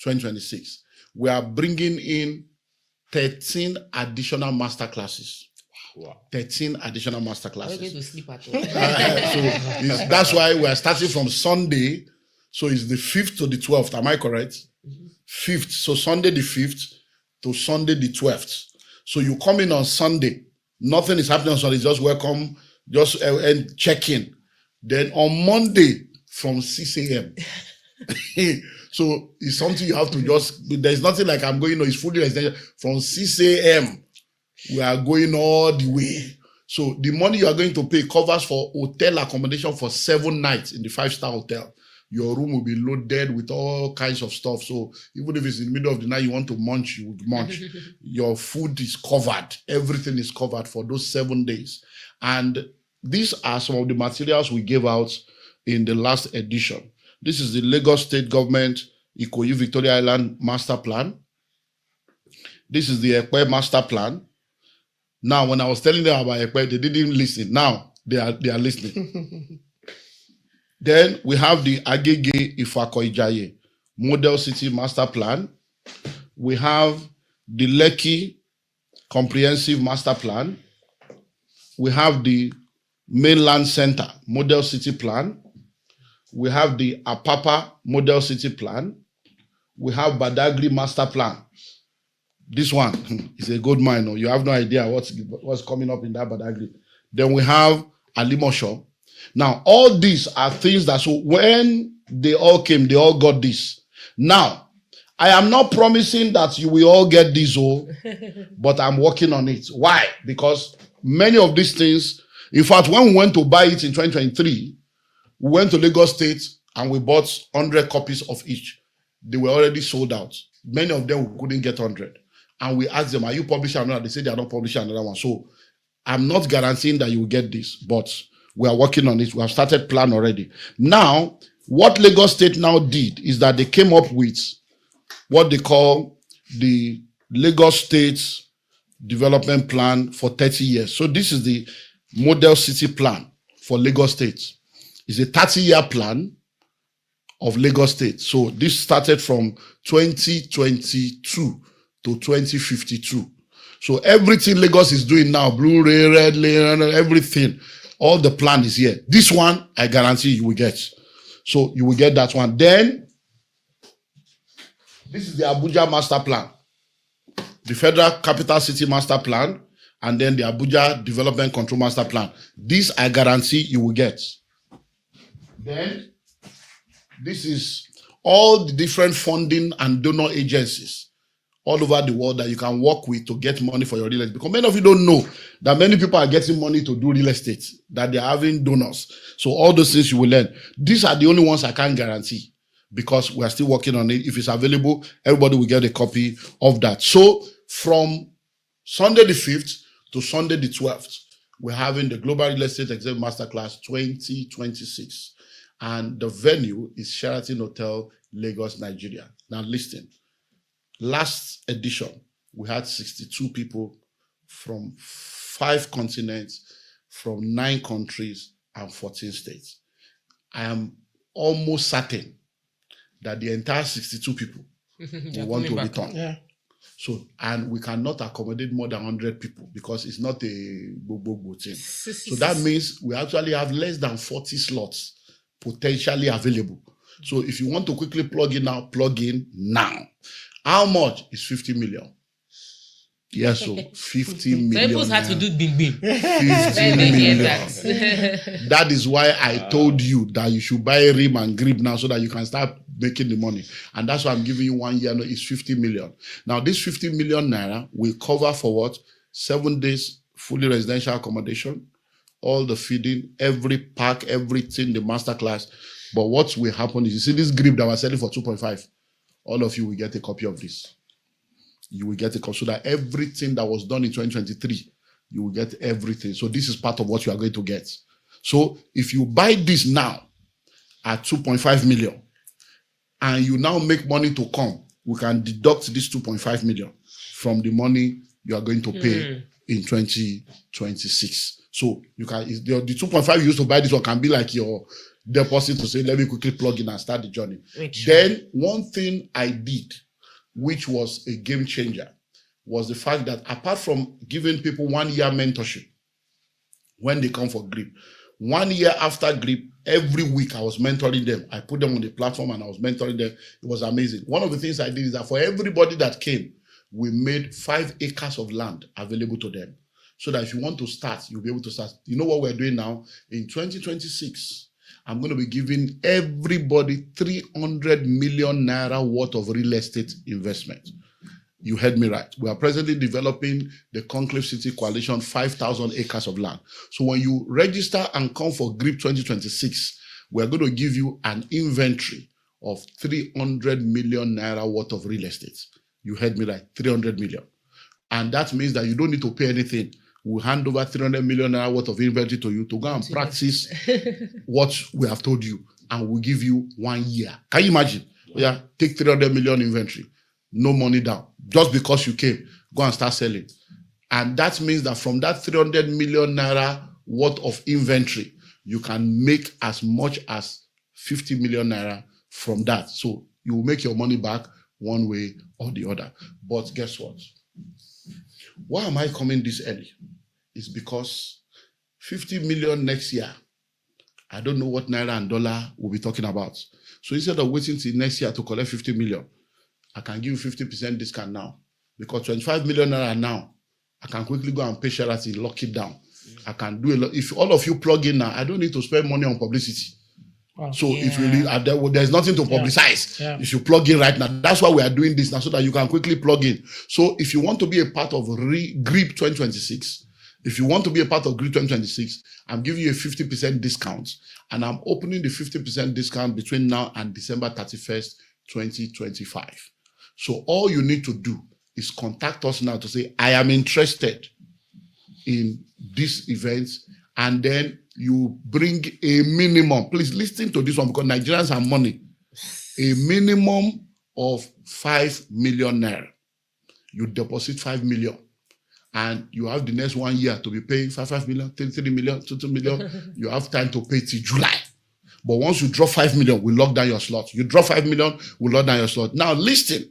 2026. We are bringing in 13 additional masterclasses. Wow. 13 additional masterclasses. I'm going to sleep at all. So that's why we are starting from Sunday. So it's the 5th to the 12th. Am I correct? 5th. So Sunday the 5th to Sunday the 12th. So you come in on Sunday. Nothing is happening on Sunday. Just welcome, just and check in. Then on Monday from 6 a.m. So it's something you have to just, there's nothing like I'm going, it's fully extension. From 6 a.m. we are going all the way. So the money you are going to pay covers for hotel accommodation for 7 nights in the 5-star hotel. your room will be loaded with all kinds of stuff. So even if it's in the middle of the night, you want to munch, you would munch. Your food is covered. Everything is covered for those 7 days. And these are some of the materials we gave out in the last edition. This is the Lagos State Government Ikoyi Victoria Island Master Plan. This is the Ekpe Master Plan. Now, when I was telling them about Ekpe, they didn't listen. Now, they are listening. Then we have the Agege Ifakoijaye Model City Master Plan. We have the Lekki Comprehensive Master Plan. We have the Mainland Center Model City Plan. We have the Apapa Model City Plan. We have Badagry Master Plan. This one is a gold mine. You have no idea what's coming up in that Badagry. Then we have Alimosho. Now, all these are things that, so when they all came, they all got this. Now, I am not promising that you will all get this, but I'm working on it. Why? Because many of these things, in fact, when we went to buy it in 2023, we went to Lagos State and we bought 100 copies of each. They were already sold out. Many of them we couldn't get 100. And we asked them, are you publishing another? They said they are not publishing another one. So I'm not guaranteeing that you will get this, but we are working on it. We have started plan already. Now, what Lagos State now did is that they came up with what they call the Lagos State Development Plan for 30 years. So this is the Model City Plan for Lagos State. It's a 30-year plan of Lagos State. So this started from 2022 to 2052. So everything Lagos is doing now, Blu-ray, red, everything, all the plan is here. This one, I guarantee you will get. So you will get that one. Then, this is the Abuja Master Plan, the Federal Capital City Master Plan, and then the Abuja Development Control Master Plan. This I guarantee you will get. Then, this is all the different funding and donor agencies all over the world that you can work with to get money for your real estate. Because many of you don't know that many people are getting money to do real estate, that they're having donors. So all those things you will learn. These are the only ones I can't guarantee because we are still working on it. If it's available, everybody will get a copy of that. So from Sunday the 5th to Sunday the 12th, we're having the Global Real Estate Executive Masterclass 2026. And the venue is Sheraton Hotel, Lagos, Nigeria. Now listen. Last edition, we had 62 people from 5 continents, from 9 countries, and 14 states. I am almost certain that the entire 62 people will want to return. Yeah. So, and we cannot accommodate more than 100 people because it's not a bobo thing. So that means we actually have less than 40 slots potentially available. So if you want to quickly plug in now. How much is 50 million? Yes, so 50 million. People had to do bing bing. 50 million. That is why I told you that you should buy Rim and Greeb now so that you can start making the money. And that's why I'm giving you 1 year. No, it's 50 million. Now, this 50 million naira will cover for what? 7 days fully residential accommodation, all the feeding, every pack, everything, the masterclass. But what will happen is, you see this Greeb that was selling for 2.5. All of you will get a copy of this. You will get a copy so that everything that was done in 2023, you will get everything. So this is part of what you are going to get. So if you buy this now at 2.5 million and you now make money to come, we can deduct this 2.5 million from the money you are going to pay in 2026. So you can, the 2.5 you used to buy this one can be like your deposit to say, let me quickly plug in and start the journey. Then one thing I did, which was a game changer, was the fact that apart from giving people 1 year mentorship when they come for Greeb, 1 year after Greeb, every week I was mentoring them. I put them on the platform and I was mentoring them. It was amazing. One of the things I did is that for everybody that came, we made 5 acres of land available to them. So that if you want to start, you'll be able to start. You know what we're doing now? In 2026, I'm going to be giving everybody 300 million naira worth of real estate investment. You heard me right. We are presently developing the Conclave City Coalition, 5,000 acres of land. So when you register and come for Greeb 2026, we're going to give you an inventory of 300 million naira worth of real estate. You heard me right, 300 million. And that means that you don't need to pay anything. We'll hand over 300 million naira worth of inventory to you to go and practice what we have told you. And we'll give you 1 year. Can you imagine? Yeah, take 300 million inventory, no money down. Just because you came, go and start selling. And that means that from that 300 million naira worth of inventory, you can make as much as 50 million naira from that. So you will make your money back one way or the other. But guess what? Why am I coming this early? It's because 50 million next year, I don't know what naira and dollar we'll be talking about. So instead of waiting till next year to collect 50 million, I can give you 50% discount now. Because 25 million naira now, I can quickly go and pay charity, lock it down. I can do a lot. If all of you plug in now, I don't need to spend money on publicity. Wow. So if you there's nothing to publicize. Yeah. If you plug in right now, that's why we are doing this now, so that you can quickly plug in. So if you want to be a part of Greeb 2026, if you want to be a part of Greeb 2026, I'm giving you a 50% discount, and I'm opening the 50% discount between now and December 31st, 2025. So all you need to do is contact us now to say, I am interested in this event, and then you bring a minimum. Please listen to this one, because Nigerians have money. A minimum of 5 million naira. You deposit 5 million, and you have the next 1 year to be paying 5 million, 3 million, 2 million. You have time to pay till July. But once you drop 5 million, we lock down your slot. You drop 5 million, we lock down your slot. Now listen.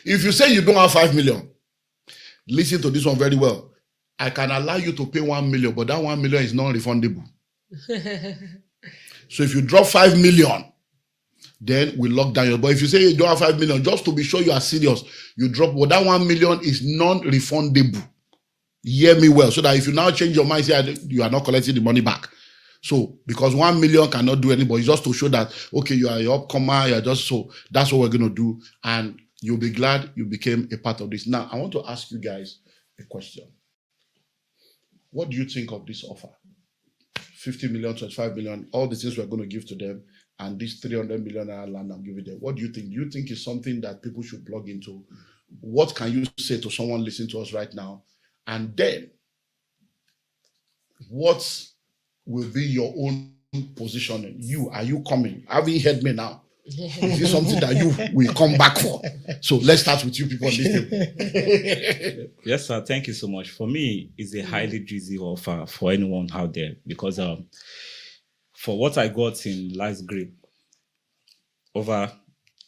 If you say you don't have 5 million, listen to this one very well. I can allow you to pay 1 million, but that 1 million is non-refundable. So if you drop 5 million, then we lock down your. But if you say you don't have 5 million, just to be sure you are serious, you drop. But that 1 million is non-refundable. Hear me well, so that if you now change your mind, say you are not collecting the money back. So because 1 million cannot do anybody, just to show that okay, you are your upcomer, you are just so. That's what we're gonna do, and you'll be glad you became a part of this. Now I want to ask you guys a question. What do you think of this offer? 50 million, 25 million, all the things we're going to give to them, and this 300 million land I'm giving them. What do you think? Do you think it's something that people should plug into? What can you say to someone listening to us right now? And then, what will be your own positioning? Are you coming? Have you heard me now? Is this something that you will come back for? So let's start with you people listening. Yes, sir. Thank you so much. For me, it's a highly juicy offer for anyone out there, because for what I got in last Greeb, over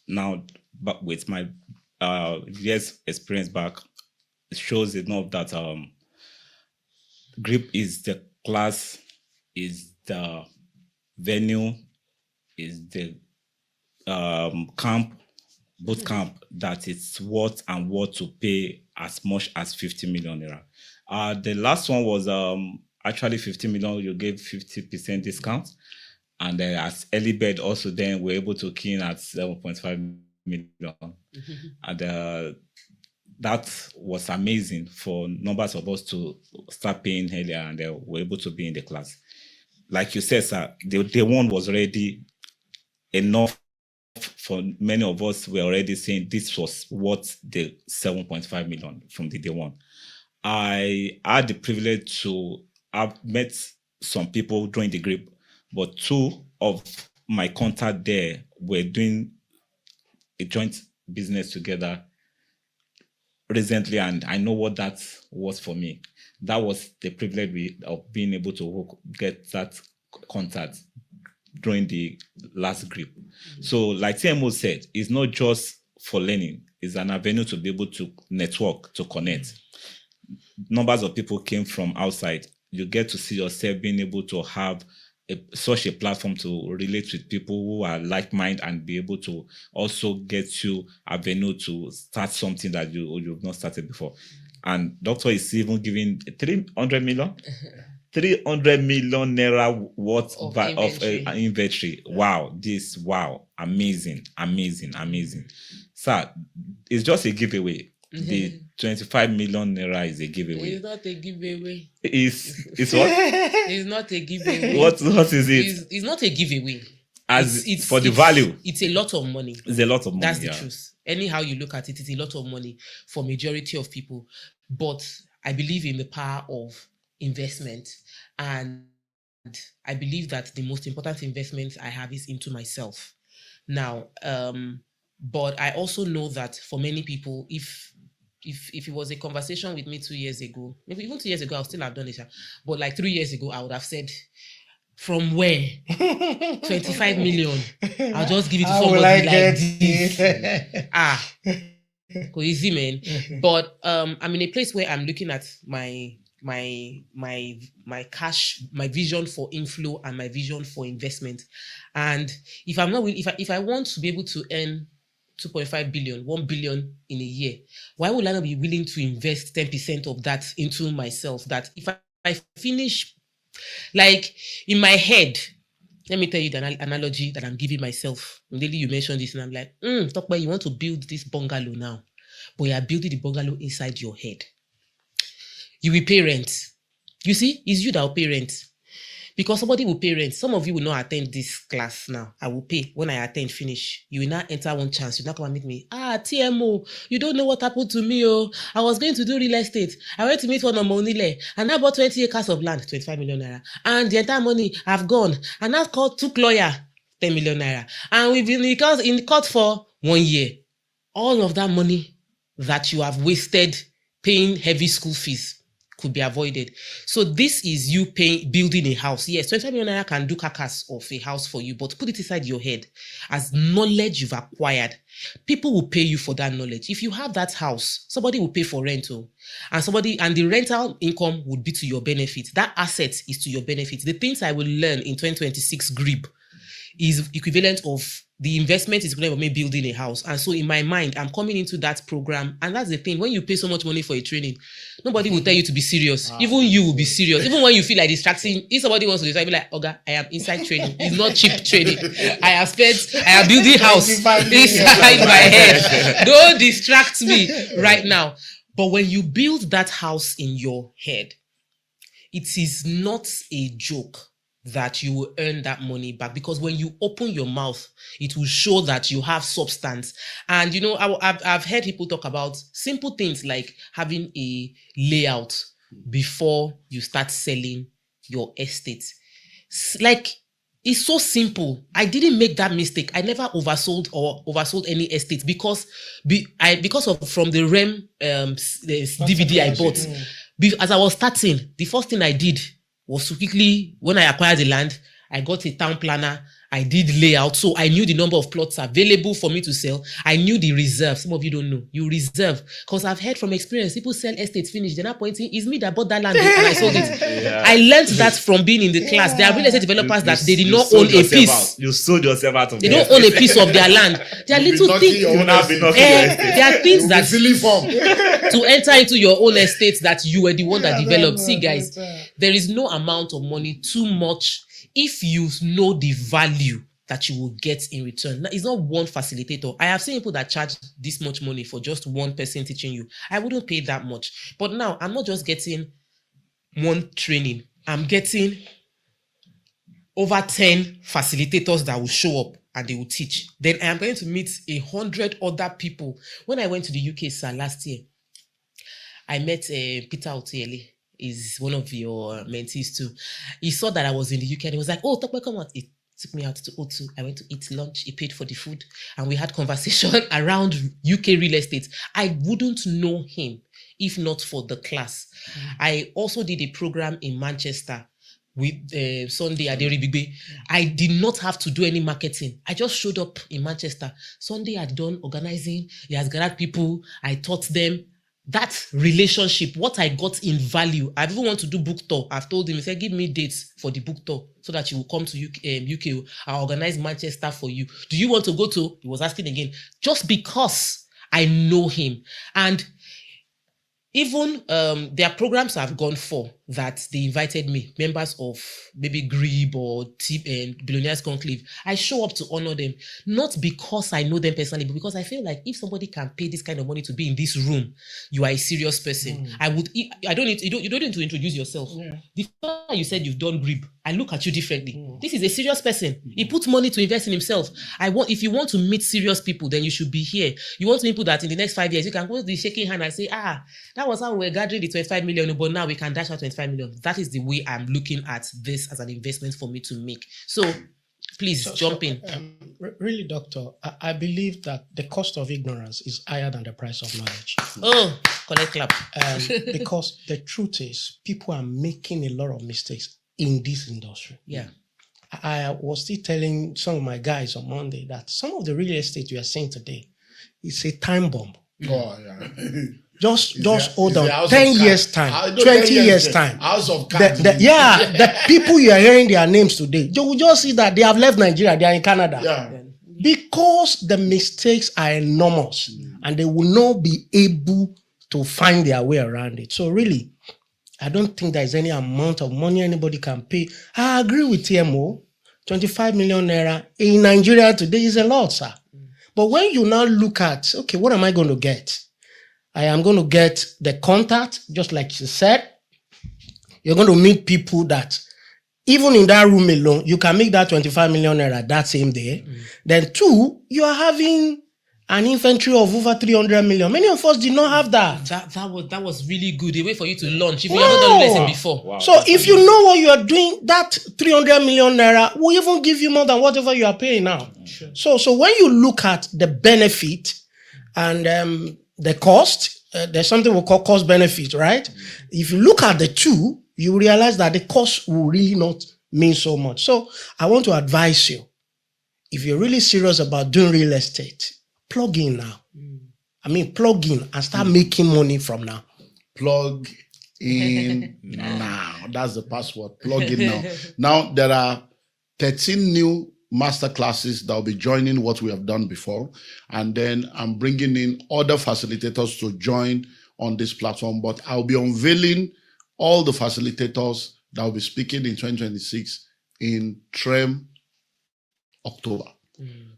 now, but with my years experience back, it shows enough that Greeb is the class, is the venue, is the boot camp that it's worth to pay as much as 50 million naira. The last one was actually 50 million. You gave 50% discount, and as early bird also then we're able to key in at 7.5 million, and that was amazing for numbers of us to start paying earlier, and we're able to be in the class. Like you said, sir, the one was already enough. For many of us, we're already saying this was worth the 7.5 million from the day one. I had the privilege to have met some people during the Greeb, but two of my contact there were doing a joint business together recently, and I know what that was for me. That was the privilege of being able to get that contact during the last Greeb. So like TMO said, it's not just for learning, it's an avenue to be able to network, to connect. Numbers of people came from outside. You get to see yourself being able to have such a platform to relate with people who are like-minded, and be able to also get you a venue to start something that you've not started before. And Doctor is even giving 300 million? 300 million naira worth of inventory. Wow, amazing. Sir, it's just a giveaway. the 25 million naira is a giveaway. It's not a giveaway. It's what? It's not a giveaway. What is it? It's not a giveaway. It's for the value. It's a lot of money. It's a lot of money. That's the truth. Anyhow you look at it, it's a lot of money for majority of people. But I believe in the power of investment, and I believe that the most important investment I have is into myself. Now, but I also know that for many people, if it was a conversation with me 2 years ago, maybe even 2 years ago, I would still have done it. But like 3 years ago, I would have said, from where? 25 million. I'll just give it to somebody like this. Easy, man. But I'm in a place where I'm looking at my cash, my vision for inflow and my vision for investment. And if I want to be able to earn 2.5 billion, 1 billion in a year, why would I not be willing to invest 10% of that into myself? That if I finish, like in my head, let me tell you the analogy that I'm giving myself. Daily, you mentioned this, and I'm like, talk about you want to build this bungalow now, but you are building the bungalow inside your head. You will pay rent. You see, it's you that will pay rent. Because somebody will pay rent. Some of you will not attend this class now. I will pay. When I attend, finish. You will not enter one chance. You will not come and meet me. TMO, you don't know what happened to me. I was going to do real estate. I went to meet one of Monile, and I bought 20 acres of land, 25 million naira. And the entire money have gone. And I took lawyer, 10 million naira. And we've been in court for 1 year. All of that money that you have wasted paying heavy school fees could be avoided. So this is you building a house. Yes, 25 million naira can do carcass of a house for you, but put it inside your head as knowledge you've acquired. People will pay you for that knowledge. If you have that house, somebody will pay for rental, and the rental income would be to your benefit. That asset is to your benefit. The things I will learn in 2026 Greeb is equivalent of the investment is equivalent of me building a house. And so in my mind, I'm coming into that program. And that's the thing. When you pay so much money for a training, nobody will tell you to be serious. Even you will be serious. Even when you feel like distracting, if somebody wants to decide, be like, Oga, I am inside training. It's not cheap training. I am building house inside my head. Don't distract me right now. But when you build that house in your head, it is not a joke that you will earn that money back, because when you open your mouth, it will show that you have substance. And you know, I've heard people talk about simple things like having a layout before you start selling your estate. Like, it's so simple. I didn't make that mistake. I never oversold any estate because of from the REM the DVD I bought. As I was starting, the first thing I did was to quickly, when I acquired the land, I got a town planner. I did layout. So I knew the number of plots available for me to sell. I knew the reserve. Some of you don't know. You reserve. Because I've heard from experience, people sell estates finished. They're not pointing, it's me that bought that land and I sold it. Yeah. I learned that from being in the class. There are real estate developers that they did not own a piece. You sold yourself out of They don't own a piece of their land. There are little things. There are things that to enter into your own estate that you were the one that developed. See, guys, there is no amount of money too much if you know the value that you will get in return. Now, it's not one facilitator. I have seen people that charge this much money for just one person teaching you. I wouldn't pay that much. But now, I'm not just getting one training. I'm getting over 10 facilitators that will show up and they will teach. Then I am going to meet 100 other people. When I went to the UK, sir, last year, I met Peter Otiele. Is one of your mentees too. He saw that I was in the UK and he was like, oh, Tokwe, come on. He took me out to O2. I went to eat lunch. He paid for the food and we had conversation around UK real estate. I wouldn't know him if not for the class. I also did a program in Manchester with Sunday Aderibigbe. I did not have to do any marketing. I just showed up in Manchester. Sunday had done organizing. He has gathered people. I taught them. That relationship, what I got in value. I even want to do book tour. I've told him, he said, give me dates for the book tour so that you will come to UK. I'll organize Manchester for you. Do you want to go to? He was asking again. Just because I know him. And even their programs I've gone for that they invited me, members of maybe Greeb or Billionaires Conclave. I show up to honor them, not because I know them personally, but because I feel like if somebody can pay this kind of money to be in this room, you are a serious person. I don't need you don't need to introduce yourself. Yeah. The fact you said you've done Greeb, I look at you differently. This is a serious person. He puts money to invest in himself. If you want to meet serious people, then you should be here. You want to meet people that in the next 5 years you can go to the shaking hand and say, that was how we were gathering the 25 million, but now we can dash out 25 million. That is the way I'm looking at this as an investment for me to make. So please jump in. Really, Doctor, I believe that the cost of ignorance is higher than the price of knowledge. Oh, collect clap. Because the truth is, people are making a lot of mistakes in this industry. Yeah. I was still telling some of my guys on Monday that some of the real estate we are seeing today is a time bomb. Oh, yeah. Just hold on. 10 years time, 20 years time. House of cards. The people you are hearing their names today, you will just see that they have left Nigeria, they are in Canada. Yeah. Because the mistakes are enormous and they will not be able to find their way around it. So really, I don't think there's any amount of money anybody can pay. I agree with TMO. 25 million naira in Nigeria today is a lot, sir. But when you now look at, okay, what am I going to get? I am going to get the contact, just like she said. You're going to meet people that, even in that room alone, you can make that 25 million naira that same day. Then 2, you are having an inventory of over 300 million. Many of us did not have that. That was really good. A way for you to launch if you haven't done lesson before. Wow. So if you know what you are doing, that 300 million naira will even give you more than whatever you are paying now. Sure. So when you look at the benefit and the cost, there's something we call cost benefit, right? If you look at the two, you realize that the cost will really not mean so much. So I want to advise you, if you're really serious about doing real estate, plug in now. Plug in and start making money from now. Plug in now. That's the password. Plug in now. Now, there are 13 new masterclasses that will be joining what we have done before. And then I'm bringing in other facilitators to join on this platform. But I'll be unveiling all the facilitators that will be speaking in 2026 in TREM October.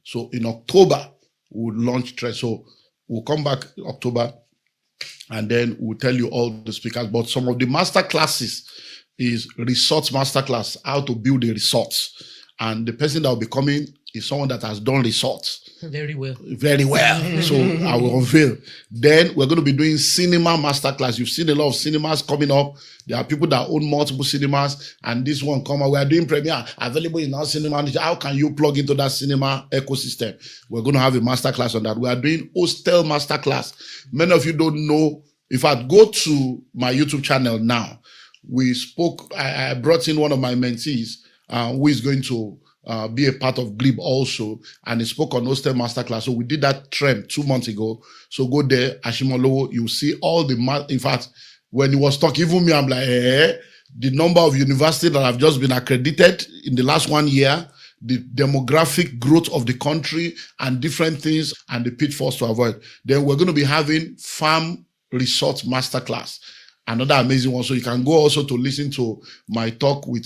So in October, we'll launch TREM. So we'll come back October and then we'll tell you all the speakers. But some of the master classes is resort masterclass, how to build a resort. And the person that will be coming is someone that has done resorts. Very well. Very well. So I will unveil. Then we're going to be doing cinema masterclass. You've seen a lot of cinemas coming up. There are people that own multiple cinemas. And this one come out. We are doing premiere available in our cinema. How can you plug into that cinema ecosystem? We're going to have a masterclass on that. We are doing hostel masterclass. Many of you don't know. If I go to my YouTube channel now, we spoke. I brought in one of my mentees who is going to be a part of Greeb also, and he spoke on hostel masterclass. So we did that trend 2 months ago. So go there, Ashimolowo, you see all the in fact, when he was talking, even me, I'm like, the number of universities that have just been accredited in the last 1 year, the demographic growth of the country and different things and the pitfalls to avoid. Then we're going to be having farm resort masterclass. Another amazing one. So you can go also to listen to my talk with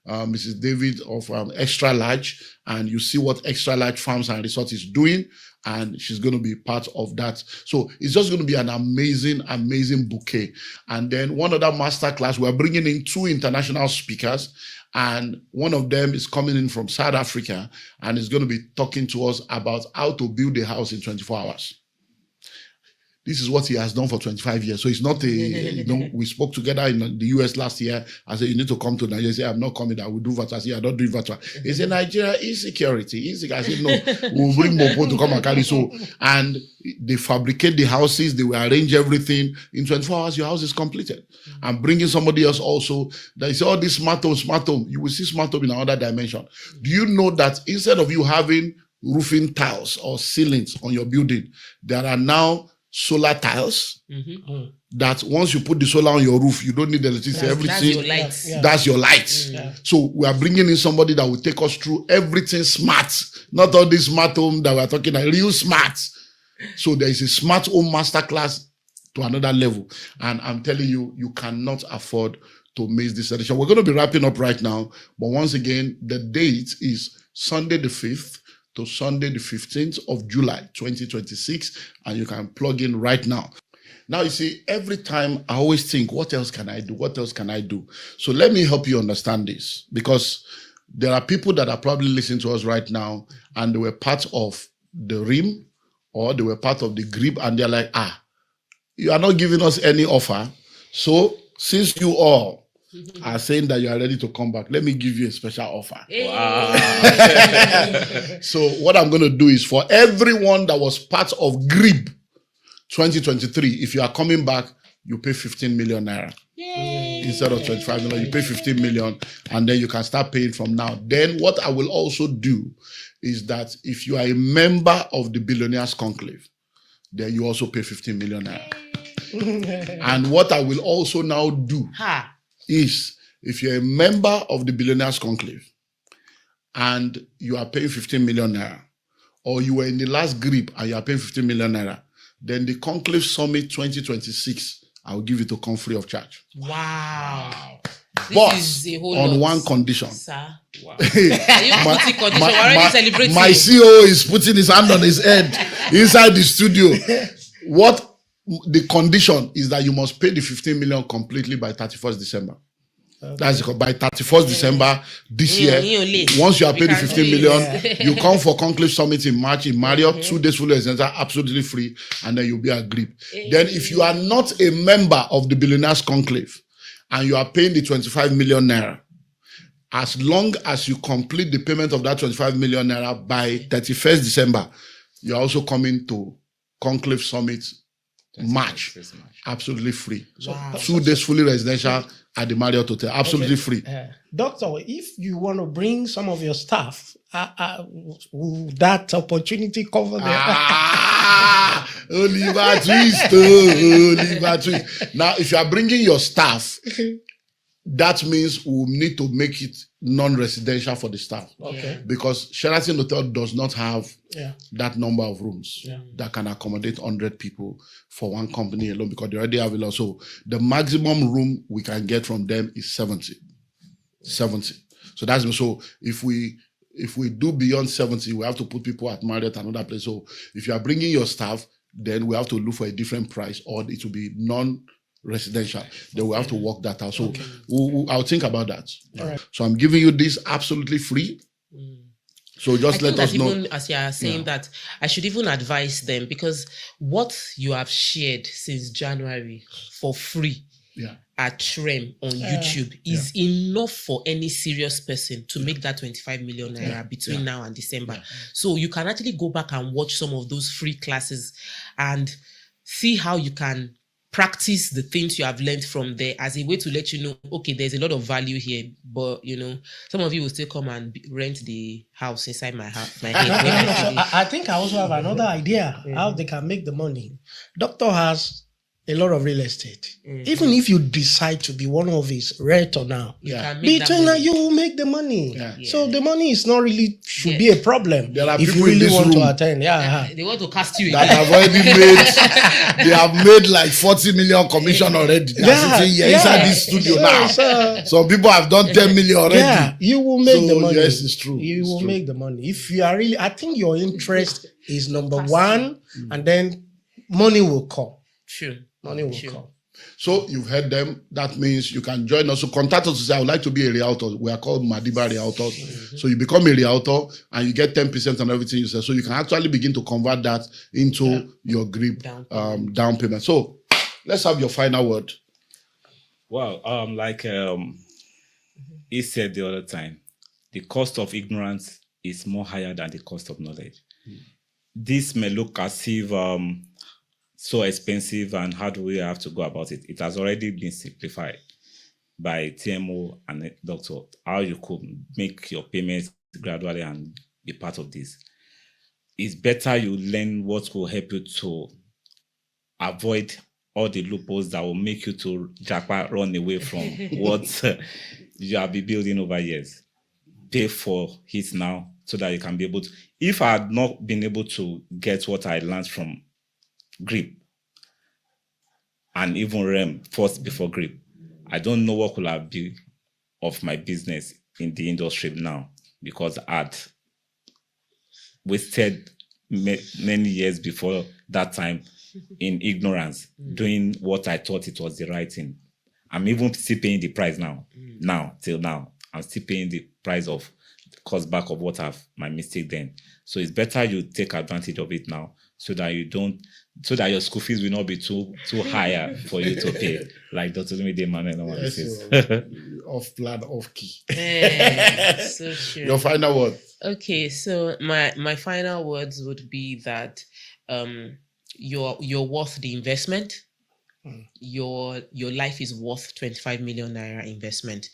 Mrs. David of Extra Large, and you see what Extra Large Farms and Resorts is doing, and she's going to be part of that. So it's just going to be an amazing, amazing bouquet. And then one other masterclass, we're bringing in 2 international speakers, and one of them is coming in from South Africa, and is going to be talking to us about how to build a house in 24 hours. This is what he has done for 25 years. So it's not we spoke together in the US last year. I said, you need to come to Nigeria. He said, I'm not coming. I will do virtual. I said, I'm not doing virtual. He said, Nigeria, insecurity. I said, no, we'll bring more people to come and carry. So, and they fabricate the houses. They will arrange everything. In 24 hours, your house is completed. I'm bringing somebody else also. They say, oh, this smart home. You will see smart home in another dimension. Do you know that instead of you having roofing tiles or ceilings on your building, there are now solar tiles that once you put the solar on your roof, you don't need electricity. Everything that's your lights. So we are bringing in somebody that will take us through everything smart, not all this smart home that we're talking about, real smart. So there is a smart home masterclass to another level. And I'm telling you, you cannot afford to miss this edition. We're going to be wrapping up right now. But once again, the date is Sunday the 5th to Sunday the 15th of July, 2026. And you can plug in right now. Now, you see, every time I always think, what else can I do? What else can I do? So let me help you understand this, because there are people that are probably listening to us right now and they were part of the RIM or they were part of the Greeb, and they're like, you are not giving us any offer. So since you all are saying that you are ready to come back, let me give you a special offer. Wow. So what I'm going to do is, for everyone that was part of Greeb 2023, if you are coming back, you pay 15 million naira. Yay. Instead of 25 million, you pay 15 million, and then you can start paying from now. Then what I will also do is that if you are a member of the Billionaires Conclave, then you also pay 15 million naira. And what I will also now do is, if you're a member of the Billionaires Conclave and you are paying 15 million naira, or you were in the last Greeb and you are paying 15 million naira, then the Conclave Summit 2026, I will give you to come free of charge. Wow. But This is a whole on lot, one condition. Sir. Wow. Are you putting condition? We're already celebrating. My CEO is putting his hand on his head inside the studio. What the condition is that you must pay the 15 million completely by 31st December. Okay. That's by 31st December this year. Once you are paid the 15 million, you come for Conclave Summit in March in Marriott, 2 days fully residential, absolutely free, and then you'll be at Greeb. Then if you are not a member of the Billionaires Conclave and you are paying the 25 million naira, as long as you complete the payment of that 25 million naira by 31st December, you're also coming to Conclave Summit March, absolutely free. Wow. 2 days fully residential at the Marriott Hotel, absolutely free. Doctor, if you want to bring some of your staff, will that opportunity cover that? Oliver Twist, Oliver Twist. Now, if you are bringing your staff, that means we'll need to make it non-residential for the staff. Okay. Because Sheraton Hotel does not have that number of rooms that can accommodate 100 people for one company alone, because they already have a lot. So the maximum room we can get from them is 70. 70. So that's so if we do beyond 70, we have to put people at Marriott and another place. So if you are bringing your staff, then we have to look for a different price, or it will be non-residential. Then we have to work that out. So I'll think about that. All right. So I'm giving you this absolutely free. So just let us know. Even as you are saying that, I should even advise them, because what you have shared since January for free at Trem on YouTube is enough for any serious person to make that 25 million naira between now and December. So you can actually go back and watch some of those free classes and see how you can practice the things you have learned from there, as a way to let you know, okay, there's a lot of value here, but you know, some of you will still come and rent the house inside my head. I think I also have another idea how they can make the money. Doctor has a lot of real estate. Even if you decide to be one of his realtor now, between now you will make the money. So the money is not really should be a problem. There are if people you really in this want room to attend. They want to cast you that again. have already made, they have made like 40 million commission already. They're sitting here inside this studio now. Some people have done 10 million already. Yeah, you will make the money. Yes, it's true. You It's will true. make the money. If you are really, I think your interest is number one, and then money will come. Sure. Money will come. So you've heard them. That means you can join us. So contact us to say, I would like to be a realtor. We are called Madiba Realtors. So you become a realtor and you get 10% on everything you sell. So you can actually begin to convert that into your Greeb down payment. So let's have your final word. Well, he said the other time, the cost of ignorance is more higher than the cost of knowledge. This may look as if so expensive, and how do we have to go about it? It has already been simplified by TMO and Doctor, how you could make your payments gradually and be part of this. It's better you learn what will help you to avoid all the loopholes that will make you to run away from what you have been building over years. Pay for it now so that you can be able to. If I had not been able to get what I learned from Greeb, and even REM first before Greeb, I don't know what could have been of my business in the industry now, because I'd wasted many years before that time in ignorance, doing what I thought it was the right thing. I'm even still paying the price now. Till now, I'm still paying the price of the cost back of my mistake then. So it's better you take advantage of it now, so that your school fees will not be too higher for you to pay. Like Dr. Olumide Emmanuel normally says. Off plan, off key. So true. Your final word. Okay, so my final words would be that you're worth the investment. Your life is worth 25 million naira investment.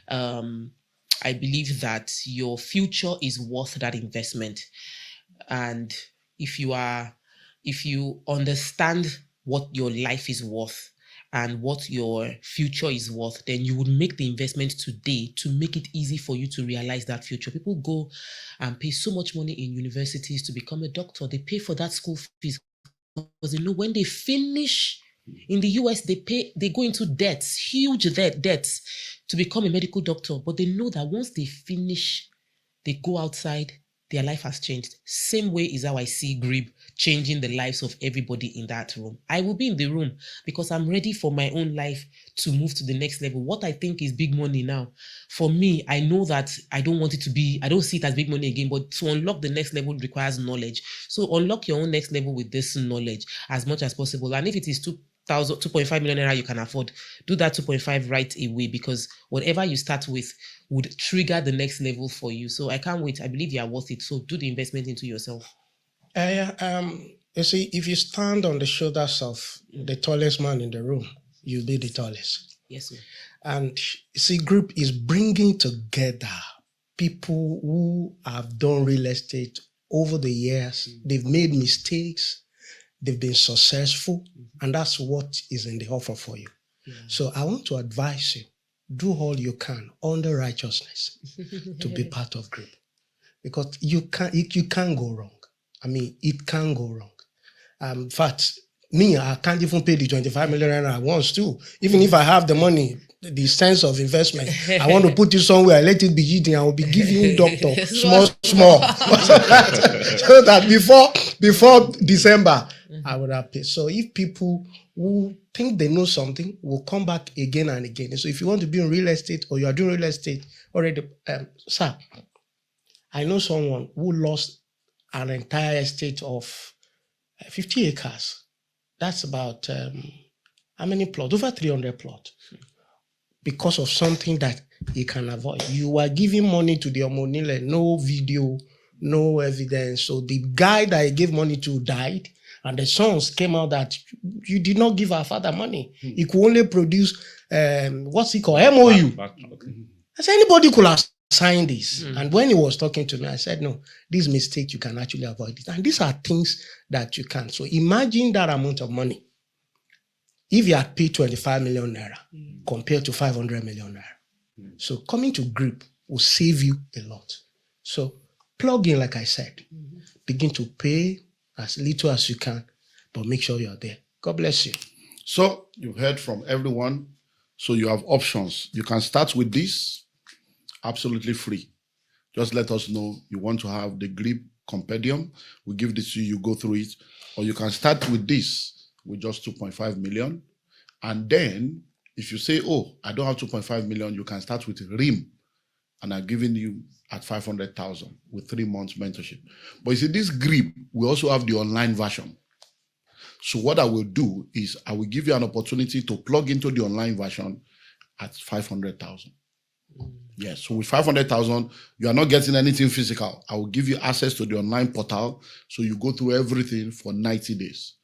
I believe that your future is worth that investment. And if you understand what your life is worth and what your future is worth, then you would make the investment today to make it easy for you to realize that future. People go and pay so much money in universities to become a doctor. They pay for that school fees because they know when they finish in the US, they go into debts, huge debts to become a medical doctor. But they know that once they finish, they go outside, their life has changed. Same way is how I see Greeb changing the lives of everybody in that room. I will be in the room because I'm ready for my own life to move to the next level. What I think is big money now, for me, I know that I don't see it as big money again, but to unlock the next level requires knowledge. So unlock your own next level with this knowledge as much as possible. And if it is 2.5 million naira you can afford, do that 2.5 right away, because whatever you start with would trigger the next level for you. So I can't wait. I believe you are worth it. So do the investment into yourself. You see, if you stand on the shoulders of the tallest man in the room, you'll be the tallest. Yes, sir. And you see, Greeb is bringing together people who have done real estate over the years. They've made mistakes. They've been successful, and that's what is in the offer for you. So I want to advise you, do all you can under righteousness to be part of Greeb, because you can't go wrong. I mean, it can go wrong. In fact, me, I can't even pay the 25 million I want to. Even if I have the money, the sense of investment, I want to put it somewhere, I let it be eating, I will be giving you doctor, small. so that before December, I would have paid. So if people who think they know something will come back again and again. So if you want to be in real estate, or you are doing real estate already, sir, I know someone who lost an entire estate of 50 acres. That's about how many plots? Over 300 plots. Because of something that he can avoid. You are giving money to the Omonile, no video, no evidence. So the guy that he gave money to died, and the sons came out that you did not give our father money. He could only produce, what's he called? MOU. I said, anybody could have signed this. And when he was talking to me, I said, no, this mistake, you can actually avoid it. And these are things that you can. So imagine that amount of money. If you had paid 25 million naira compared to 500 million naira. So coming to Greeb will save you a lot. So plug in, like I said, begin to pay as little as you can, but make sure you're there. God bless you. So you've heard from everyone. So you have options. You can start with this, absolutely free. Just let us know you want to have the Greeb compendium. We give this to you, you go through it. Or you can start with this with just 2.5 million. And then if you say, oh, I don't have 2.5 million, you can start with RIM. And I'm giving you at 500,000 with 3 months mentorship. But you see, this Greeb, we also have the online version. So what I will do is I will give you an opportunity to plug into the online version at 500,000. Yes, so with 500,000, you are not getting anything physical. I will give you access to the online portal. So you go through everything for 90 days.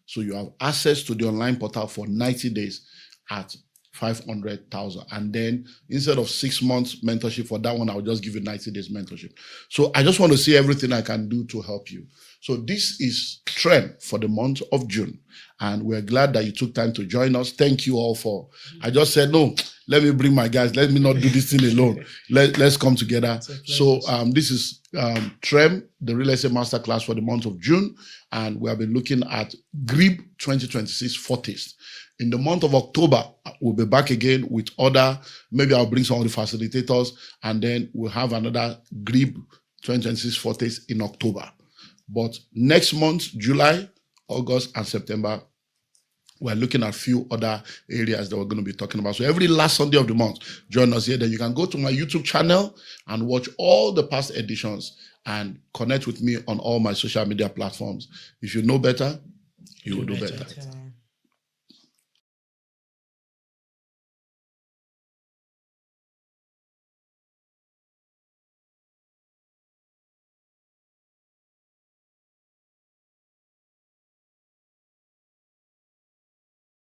So you have access to the online portal for 90 days at 500,000. And then instead of 6 months mentorship for that one, I'll just give you 90 days mentorship. So I just want to see everything I can do to help you. So this is Trend for the month of June. And we're glad that you took time to join us. Thank you all for, I just said, no, let me bring my guys. Let me not do this thing alone. Let's come together. So this is Trem, the Real Estate Masterclass for the month of June. And we have been looking at Greeb 2026 Foretaste. In the month of October, we'll be back again with other, maybe I'll bring some of the facilitators, and then we'll have another Greeb 2026 Foretaste in October. But next month, July, August, and September, we're looking at a few other areas that we're going to be talking about. So every last Sunday of the month, join us here. Then you can go to my YouTube channel and watch all the past editions and connect with me on all my social media platforms. If you know better, you will do better.